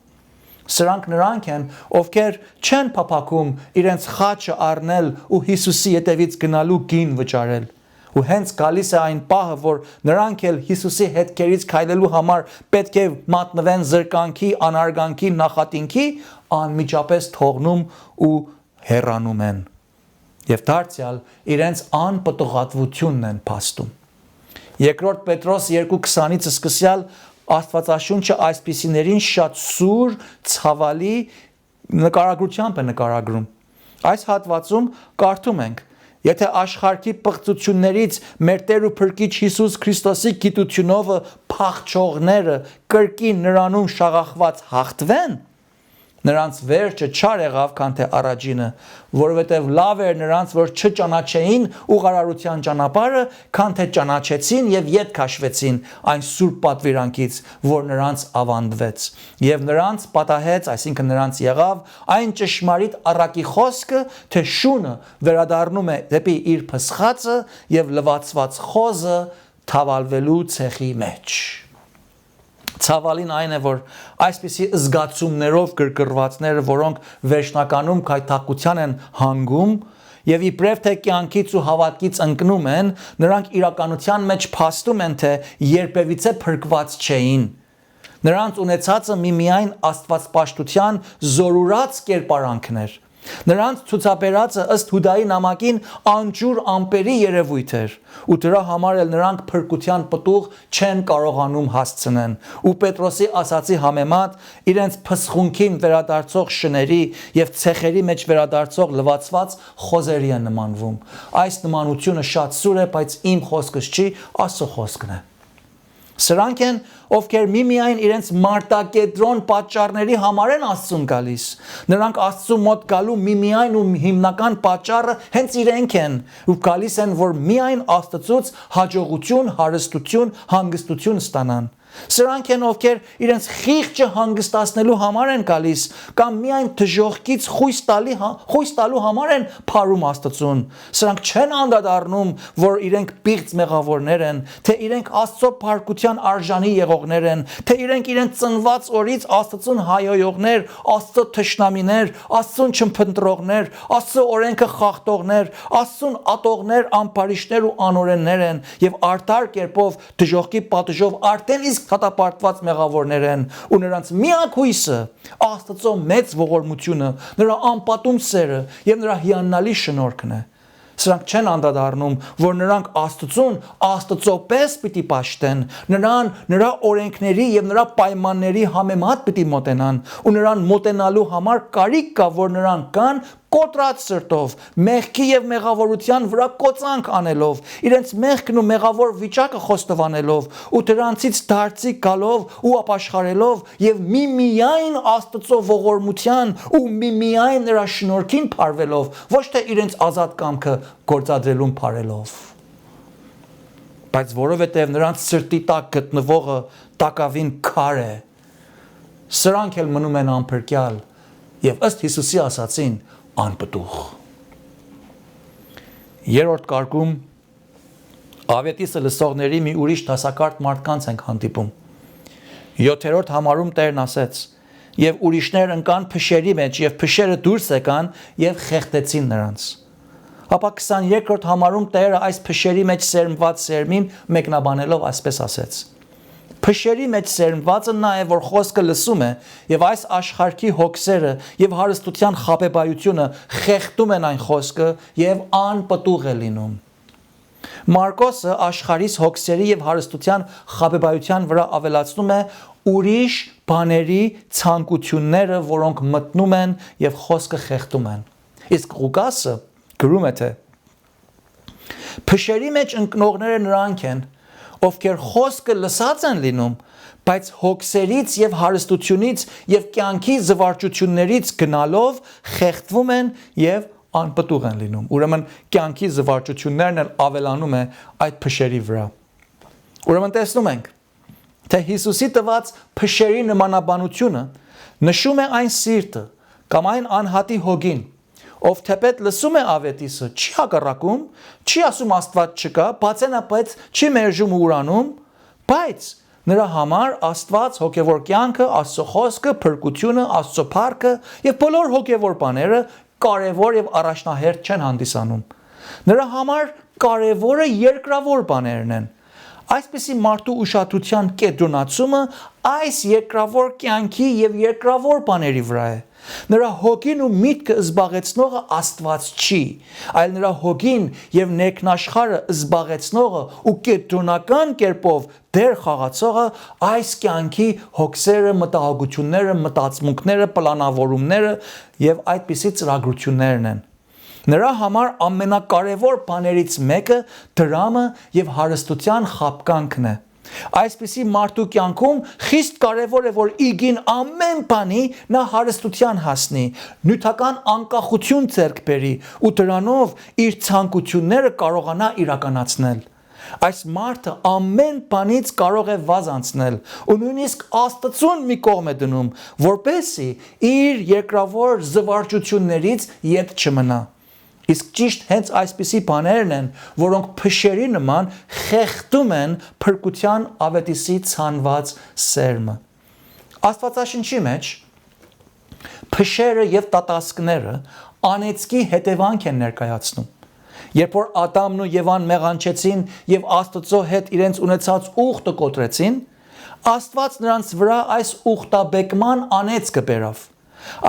Սրանք նրանք են, ովքեր չեն փափագում իրենց խաչը առնել ու Հիսուսի ետևից գնալու գին վճարել։ Ու հենց գալիս է այն պահը, որ նրանք էլ Հիսուսի հետքերից քայլելու համար պետք է մատնվեն զրկանքի, անարգանքի, նախատինքի, անմիջապես թողնում ու հեռանում են։ Եվ դարձյալ իրենց անպտուղատվությունն են փաստում։ Երկրորդ Պետրոս 2:20-ից սկսյալ Աստվածաշունչը այսպիսիներին շատ սուր, ցավալի նկարագրությամբ է նկարագրում։ Այս հատվածում կարդում ենք. Եթե աշխարհի պղծություններից մեր Տեր ու Փրկիչ Հիսուս Քրիստոսի գիտությունով փախչողները կրկին նրանում շաղախված հաղթվեն, նրանց վերջը չար եղավ, քան թե առաջինը, որովհետև լավ էր նրանց, որ չճանաչեին ուղարարության ճանապարհը, քան թե ճանաչեցին եւ ետ քաշվեցին այն սուրբ պատվիրանքից, որ նրանց ավանդվեց։ Եվ նրանց պատահեց, այսինքն նրանց եղավ այն ճշմարիտ առակի խոսքը, թե շունը վերադառնում է դեպի իր փսխածը եւ լվացված խոզը թավալվելու ցեխի մեջ։ Ցավալին այն է, որ այսպիսի զգացումներով գրգռվածները, որոնք վերջնականում քայթակության են հանգում եւ իբրև թե կյանքից ու հավատքից ընկնում են, նրանք իրականության մեջ փաստում են, թե երբևիցե փրկված չէին։ Նրանց ունեցածը միմիայն աստվածպաշտության զորուրած կերպարանքներ։ Նրանց ցուցաբերածը ըստ Հուդայի նամակին անջուր ամպերի երևույթ էր, ու դրա համար էլ նրանք փրկության պտուղ չեն կարողանում հասցնեն, ու Պետրոսի ասացի համեմատ իրենց փսխունքին վերադարձող շների եւ ցեխերի մեջ վերադարձող լվացված խոզերի են նմանվում։ Այս նմանությունը շատ սուր է, բայց իմ խոսքս չի, Աստծո խոսքն է։ Սրանք են, ովքեր միմիայն իրենց մարտակետրոն պատճառների համար են Աստծուն գալիս։ Նրանք Աստծու մոտ գալու միմիայն ու հիմնական պատճառը հենց իրենք են, ու գալիս են, որ միայն Աստծուց հաջողություն, հարստություն, հանգստություն ստանան։ Սրանք են, ովքեր իրենց խիղճը հանգստացնելու համար են գալիս, կամ միայն դժոխքից խույս տալու համար են փարում Աստծուն։ Սրանք չեն անդրադառնում, որ իրենք պիղծ մեղավորներ են, թե իրենք Աստծո փառքության արժանի եղողներ են, թե իրենք իրենց ծնված օրից Աստծուն հայհոյողներ, Աստծո թշնամիներ, Աստծուն չփնտրողներ, Աստծո օրենքը խախտողներ, Աստծուն ատողներ, ամբարիշտներ ու անօրեններ են, եւ արդար կերպով դժոխքի պատժով արդեն իսկ հատապարտված մեղավորներ են, ու նրանց միակ հույսը Աստծո մեծ ողորմությունը, նրա անպատում սերը եւ նրա հիանալի շնորհքն է։ Սրանք չեն անդրադառնում, որ նրանք Աստծուն Աստծո պես պիտի պաշտեն, նրան նրա օրենքների եւ նրա պայմանների համեմատ պիտի մոտենան, ու նրան մոտենալու համար կարիք կա, որ նրանք կան կոտրած սրտով, մեղքի եւ մեղավորության վրա կոծանք անելով, իրենց մեղքն ու մեղավոր վիճակը խոստովանելով, ու դրանցից դարձի գալով ու ապաշխարելով եւ միմիայն Աստծո ողորմության ու միմիայն նրա շնորհքին փարվելով, ոչ թե իրենց ազատ կամքը գործադրելուն փարելով։ Բայց որովհետեւ նրանց սրտի տակ գտնվողը տակավին քար է, սրանք էլ մնում են անփրկյալ եւ ըստ Հիսուսի ասացին անպտուղ։ Երրորդ կարգում Ավետիսը լսողների մի ուրիշ դասակարգ մարդկանց ենք հանդիպում։ 7-րդ համարում Տերն ասեց. եւ ուրիշներ ընկան փշերի մեջ եւ փշերը դուրս եկան եւ խեղդեցին նրանց։ Ապա 22-րդ համարում Տերը այս փշերի մեջ սերմված սերմին մեկնաբանելով այսպես ասեց. Փշերի մեջ սերմվածը նա է, որ խոսքը լսում է, եւ այս աշխարհի հոգսերը եւ հարստության խաբեբայությունը խեղդում են այն խոսքը եւ անպտուղ է լինում։ Մարկոսը աշխարհիս հոգսերի եւ հարստության խաբեբայության վրա ավելացնում է ուրիշ բաների ցանկությունները, որոնք մտնում են եւ խոսքը խեղդում են։ Իսկ Ղուկասը գրում է թե փշերի մեջ ընկնողները նրանք են, ովքեր խոսքը լսած են լինում, բայց հոգսերից եւ հարստությունից եւ կյանքի զվարճություններից գնալով խեղդվում են եւ անպտուղ են լինում։ Ուրեմն կյանքի զվարճություններն էլ ավելանում է այդ փշերի վրա։ Ուրեմն տեսնում ենք, թե Հիսուսի տված փշերի նմանաբանությունը Նշում է այն սիրտը կամ այն անհատի հոգին, ով թեպետ լսում է ավետիսը, չի հակառակում, չի ասում Աստված չկա, բացենապēc չի մերժում ու ուրանում, բայց նրա համար Աստված, հոգևոր կյանքը, Աստծո խոսքը, փրկությունը, Աստծո փառքը եւ բոլոր հոգևոր բաները կարևոր եւ առաջնահերթ չեն հանդիսանում։ Նրա համար կարևորը երկրավոր բաներն են։ Այսպիսի մարդու ուշադրության կենտրոնացումը այս երկրավոր կյանքի եւ երկրավոր բաների վրա է։ Նրա հոգին ու միտքը զբաղեցնողը Աստված չի, այլ նրա հոգին եւ ներքնաշխարհը զբաղեցնողը ու կենտրոնական կերպով դեր խաղացողը այս կյանքի հոգսերը, մտահոգությունները, մտածմունքները, պլանավորումները եւ այդպիսի ծրագրություններն են։ Նրա համար ամենակարևոր բաներից մեկը դրամը եւ հարստության խաբկանքն է։ Այսպիսի մարդու կյանքում խիստ կարևոր է, որ իգին ամեն բանի նա հարստության հասնի, նյութական անկախություն ձեռք բերի ու դրանով իր ցանկությունները կարողանա իրականացնել։ Այս մարդը ամեն բանից կարող է վազ անցնել ու նույնիսկ Աստծուն մի կողմ է դնում, որպեսզի իր երկրավոր զվարճություններից ետ չմնա։ Իսկ ճիշտ հենց այսպիսի բաներն են, որոնք փշերի նման խեղդում են փրկության ավետիսի ցանված սերմը։ Աստվածաշնչի մեջ փշերը եւ տատասկները անեծքի հետևանք են ներկայացնում։ Երբ որ Ադամն ու Եվան մեղանչեցին եւ Աստծո հետ իրենց ունեցած ուխտը կոտրեցին, Աստված նրանց վրա այս ուխտաբեկման անեծքը բերավ։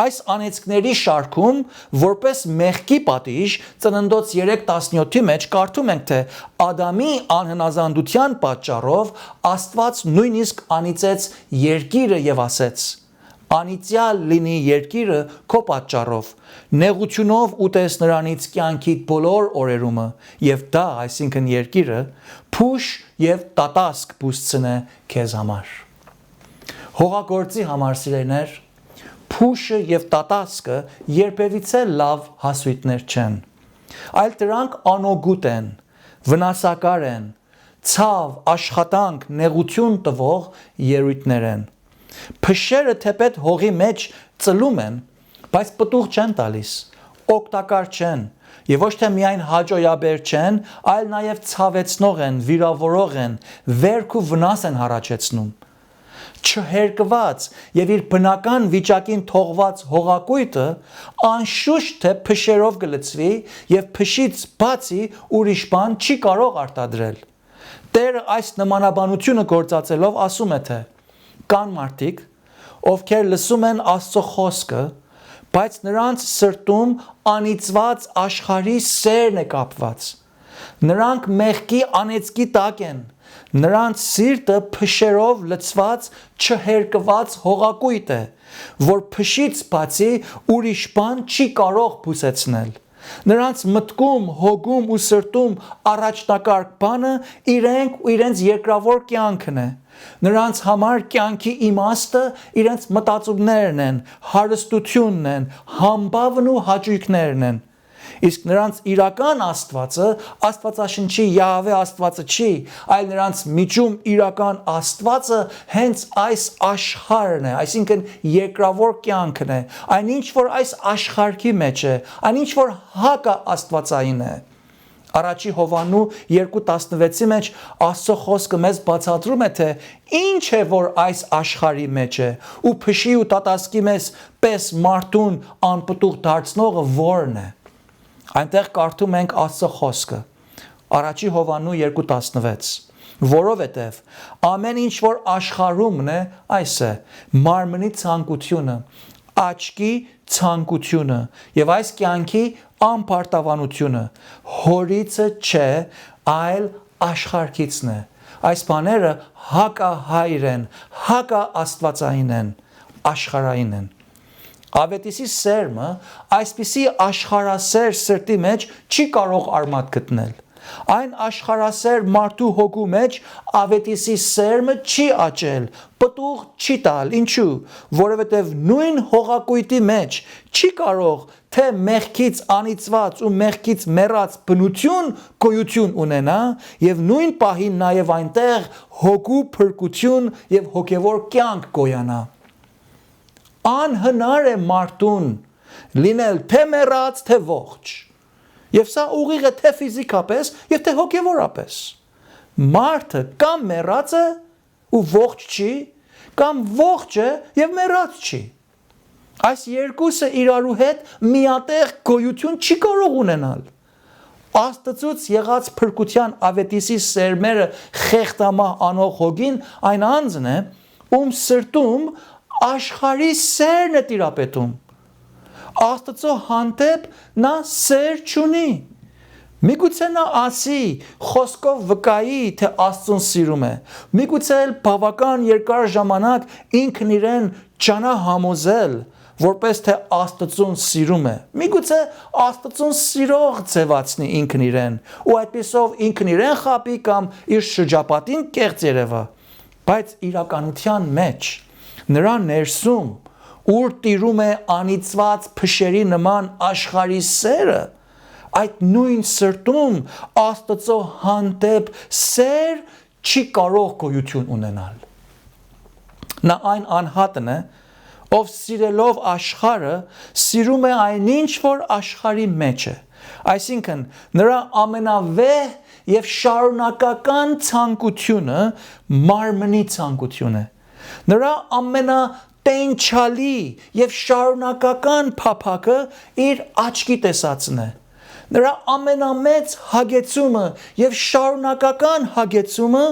Այս անեծքների շարքում, որպես մեղքի պատիժ, Ծննդոց 3:17-ի մեջ կարդում ենք, թե Ադամի անհնազանդության պատճառով Աստված նույնիսկ անիծեց երկիրը եւ ասեց. Անիծյալ լինի երկիրը քո պատճառով, նեղությունով ուտես նրանից կյանքի բոլոր օրերումը, եւ դա, այսինքն երկիրը, փուշ եւ տատասկ բուսցնե քեզ համար։ Հողագործի համար սիրելիներ, փուշը եւ տատասկը երբևիցե լավ հասույթներ չեն, այլ դրանք անօգուտ են, վնասակար են, ցավ, աշխատանք, նեղություն տվող ելույթներ են։ Փշերը թեպետ հողի մեջ ծլում են, բայց պտուղ չեն տալիս, օգտակար չեն, եւ ոչ թե միայն հաջողաբեր չեն, այլ նաեւ ցավեցնող են, վիրավորող են, վերք ու վնաս են հառաջեցնում։ Չհերկված եւ իր բնական վիճակին թողված հողակույտը անշուշտ թե փշերով կլցվի եւ փշից բացի ուրիշ բան չի կարող արտադրել։ Տերը այս նմանաբանությունը գործածելով ասում է, թե կան մարդիկ, ովքեր լսում են Աստծո խոսքը, բայց նրանց սրտում անիծված աշխարհի սերն է կապված։ Նրանք մեղքի անեծքի տակ են, նրանց սիրտը փշերով լցված չհերկված հողակույտ է, որ փշից բացի ուրիշ բան չի կարող բուսեցնել։ Նրանց մտքում, հոգում ու սրտում առաջնակարգ բանը իրենք ու իրենց երկրավոր կյանքն է։ Նրանց համար կյանքի իմաստը իրենց մտածումներն են, հարստությունն են, համբավն ու հաճույքներն են։ Իսկ նրանց իրական Աստվածը Աստվածաշնչի Յահվե Աստվածը չի, այլ նրանց միջում իրական Աստվածը հենց այս աշխարհն է, այսինքն երկրավոր կյանքն է, այնինչ որ այս աշխարհի մեջ է, այնինչ որ հակա Աստվածային է։ Առաջի Հովաննու 2:16-ի մեջ Աստծո խոսքը մեզ բացատրում է, թե ինչ է որ այս աշխարհի մեջ է, ու փշի ու տատասկի մեզ պես մարդուն անպտուղ դարձնողը որն է։ Այնտեղ կարդում ենք Աստծո խոսքը։ Առաջի Հովաննու 2:16, որովհետև ամեն ինչ որ աշխարհումն է, այս է մարմնի ցանկությունը, աչքի ցանկությունը եւ այս կյանքի անպարտավանությունը, հորիցը չէ, այլ աշխարհքիցն է։ Այս բաները հակահայր են, հակաաստվածային են, աշխարհային են։ Ավետիսի սերմը այսպիսի աշխարհասեր սրտի մեջ չի կարող արմատ գտնել։ Այն աշխարհասեր մարդու հոգու մեջ ավետիսի սերմը չի աճել, պտուղ չի տալ, ինչու՞, որովհետև նույն հողակույտի մեջ չի կարող թե մեղքից անիծված ու մեղքից մեռած բնություն գոյություն ունենա եւ նույն պահին նաեւ այնտեղ հոգու փրկություն եւ հոգեվոր կյանք գոյանա։ Անհնար է մարդուն լինել թե մեռած, թե ողջ։ Եվ սա ուղիղ է թե ֆիզիկապես, եւ թե հոգեվորապես։ Մարդը կամ մեռած է ու ողջ չի, կամ ողջ է եւ մեռած չի։ Այս երկուսը իրարու հետ միատեղ գոյություն չի կարող ունենալ։ Աստծուց եղած փրկության ավետիսի սերմերը խեղդամահ անող հոգին այն անձն է, ում սրտում աշխարհի սերն է տիրապետում։ Աստծո հանդեպ նա սեր չունի։ Միգուցե նա ասի, խոսքով վկայի, թե Աստծուն սիրում է։ Միգուցե էլ բավական երկար ժամանակ ինքն իրեն ճանա համոզել, որպես թե Աստծուն սիրում է։ Միգուցե Աստծուն սիրող ձևացնի ինքն իրեն, ու այդպիսով ինքն իրեն խաբի կամ իր շրջապատին կեղծ երևա։ Բայց իրականության մեջ նրա ներսում, ուր տիրում է անիծված փշերի նման աշխարհի սերը, այդ նույն սրտում Աստծո հանդեպ սեր չի կարող գոյություն ունենալ։ Նա այն անհատն է, ով սիրելով աշխարհը, սիրում է այնինչ, որ աշխարհի մեջ է։ Այսինքն, նրա ամենավեհ եւ շարունակական ցանկությունը մարմնի ցանկություն է։ Նրա ամենատենչալի եւ շարունակական փափակը իր աչքի տեսածն է։ Նրա ամենամեծ հագեցումը եւ շարունակական հագեցումը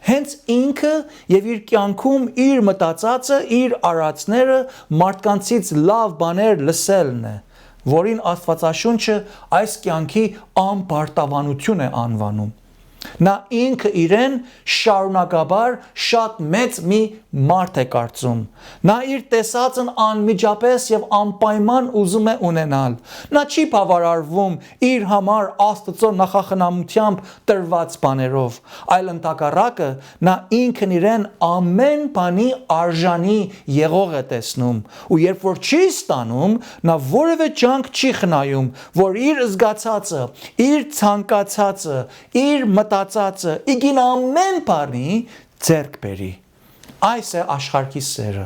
հենց ինքը եւ իր կյանքում իր մտածածը, իր արածները մարդկանցից լավ բաներ լսելն է, որին Աստվածաշունչը այս կյանքի անպարտավանություն է անվանում։ Նա ինքը իրեն շարունակաբար շատ մեծ մի մարդ է կարծում։ Նա իր տեսածն անմիջապես եւ անպայման ուզում է ունենալ։ Նա չի բավարարվում իր համար Աստծո նախախնամությամբ տրված բաներով, այլ ընդհակառակը նա ինքն իրեն ամեն բանի արժանի եղող է տեսնում, ու երբ որ չի ստանում, նա որևէ ջանք չի խնայում, որ իր զգացածը, իր ցանկացածը, իր մտածածը, իգին ամեն բանի ձեռք բերի։ Այս է աշխարհի սերը։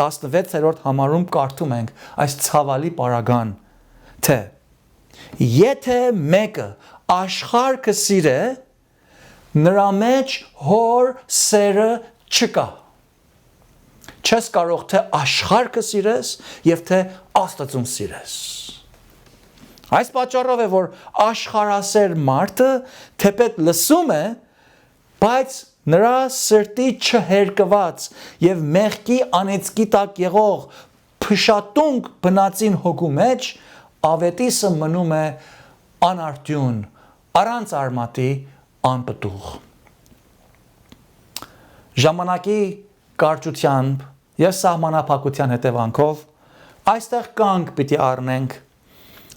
16-րդ համարում կարդում ենք այս ցավալի պարագան, թե եթե մեկը աշխարհ կսիրե, նրա մեջ հոր սերը չկա։ Չես կարող թե աշխարհ կսիրես եւ թե Աստծուն սիրես։ Այս պատճառով է, որ աշխարհասեր մարդը թեպետ լսում է, բայց նրա սրտի չհերկված եւ մեղքի անեծքի տակ եղող փշատունք բնածին հոգու մեջ ավետիսը մնում է անարդյուն, առանց արմատի, անպտուղ։ Ժամանակի կարճությամբ եւ սահմանափակության հետևանքով այստեղ կանգ պիտի առնենք,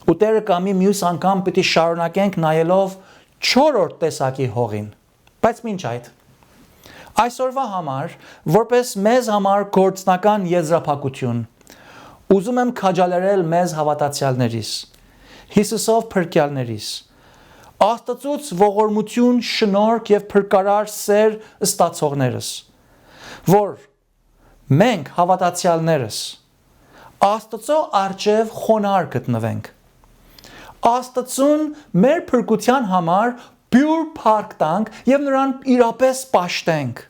ու Տերը կամի մյուս անգամ պիտի շարունակենք նայելով 4-րդ տեսակի հողին։ Բայց մինչ այդ, այսօրվա համար, որպես մեզ համար գործնական եզրափակություն, ուզում եմ քաջալերել մեզ հավատացյալներիս, Հիսուսով փրկյալներիս, Աստծուց ողորմություն, շնորհք եւ փրկարար սեր ստացողներս, որ մենք հավատացյալներս Աստծո առջև խոնարհ գտնվենք։ Աստծուն մեր փրկության համար բյուր փառք տանք եւ նրան իրապես պաշտենք,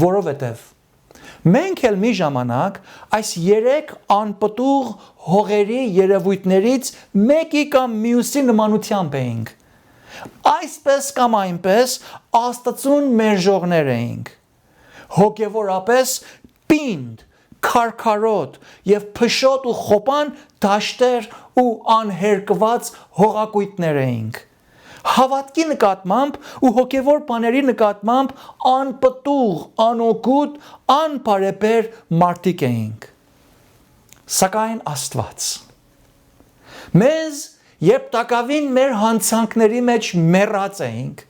որովհետեւ մենք էլ մի ժամանակ այս 3 անպտուղ հողերի երևույթներից մեկի կամ մյուսի նմանությամբ էինք։ Այսպես կամ այնպես Աստծուն մերժողներ էինք։ Հոգևորապես պինդ, քարքարոտ եւ փշոտ ու խոպան դաշտեր ու անհերկված հողակույտներ էինք։ Հավատքի նկատմամբ ու հոգևոր բաների նկատմամբ անպտուղ, անօգուտ, անբարեպեր մարդիկ էինք։ Սակայն Աստված մեզ, երբ տակավին մեր հանցանքների մեջ մեռած էինք,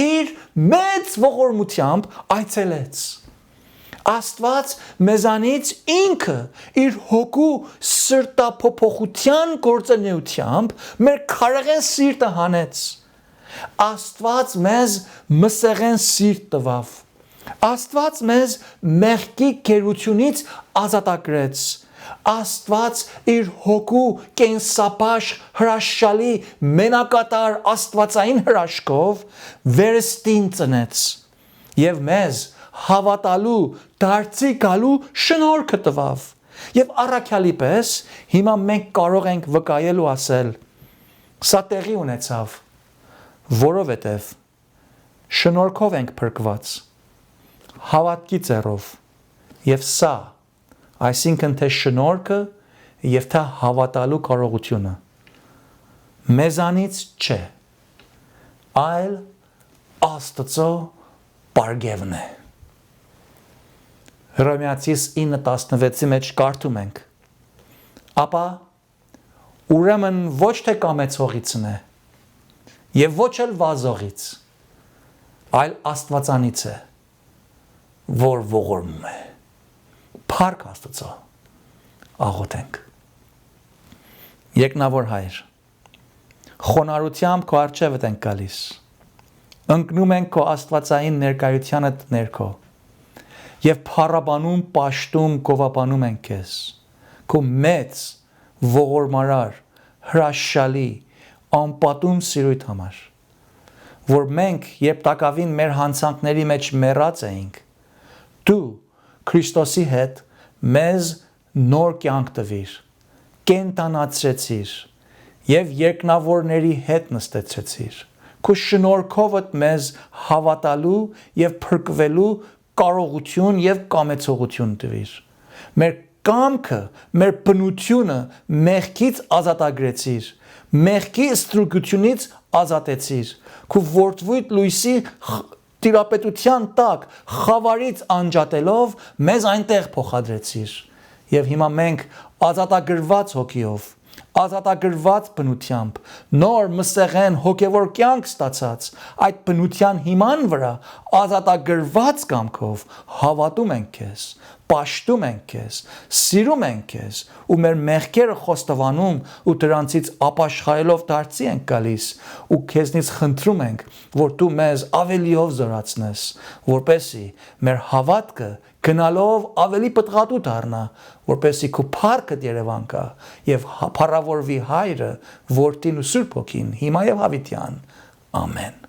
իր մեծ ողորմությամբ այցելեց։ Աստված մեզանից ինքը իր հոգու սրտափոփոխության գործունեությամբ մեր քարեղեն սիրտը հանեց։ Աստված մեզ մսեղեն սիրտ տվավ, Աստված մեզ մեղքի գերությունից ազատագրեց։ Աստված իր հոգու կենսապաշ հրաշալի մենակատար աստվածային հրաշքով վերստին ծնեց եւ մեզ հավատալու դարձի գալու շնորհքը տվավ եւ առաքյալի պես հիմա մենք կարող ենք վկայել ու ասել սա տեղի ունեցավ որովհետեւ շնորհքով ենք փրկված հավատքի ձեռով եւ սա այսինքն թե շնորհքը եւ թե հավատալու կարողությունը մեզանից չէ այլ Աստծո բարգևն է Հռոմեացիս 9:16-ի մեջ կարդում ենք ապա ուրեմն ոչ թե կամեցողիցն է եւ ոչ էլ վազողից այլ Աստվածանից է որ ողորմում է Փառք Աստծո աղոթենք Երկնավոր Հայր խոնարհությամբ քո առջևդ ենք գալիս ընկնում ենք քո աստվածային ներկայությանդ ներքո եւ փառաբանում պաշտում գովաբանում ենք քեզ քո մեծ ողորմարար հրաշալի անպատում սիրույթ համար որ մենք երբ տակավին մեր հանցանքների մեջ մեռած էինք դու Քրիստոսի հետ մեզ նոր կյանք տվիր, կենտանացրեցիր եւ երկնավորների հետ նստեցրեցիր։ Քո շնորհքովդ մեզ հավատալու եւ փրկվելու կարողություն եւ կամեցողություն տվիր։ Մեր կամքը, մեր բնությունը մեղքից ազատագրեցիր, մեղքի ստրուկությունից ազատեցիր։ Քո որդվույթ լույսի տիրապետության տակ խավարից անջատելով մեզ այնտեղ փոխադրեցիր եւ հիմա մենք ազատագրված հոգիով ազատագրված բնությամբ նոր մսեղեն հոգեվոր կյանք ստացած այդ բնության հիման վրա ազատագրված կամքով հավատում ենք քեզ պաշտում ենք քեզ սիրում ենք քեզ ու մեր մեղքերը խոստովանում ու դրանցից ապաշխարելով դարձի ենք գալիս ու քեզնից խնդրում ենք որ դու մեզ ավելիով զորացնես որպեսի մեր հավատքը գնալով ավելի պտղատու դառնա որպեսի քո փառքը Երևան կա եւ փառավորվի Հայրը Որդին ու Սուրբ Հոգին հիմա եւ հավիտյան ամեն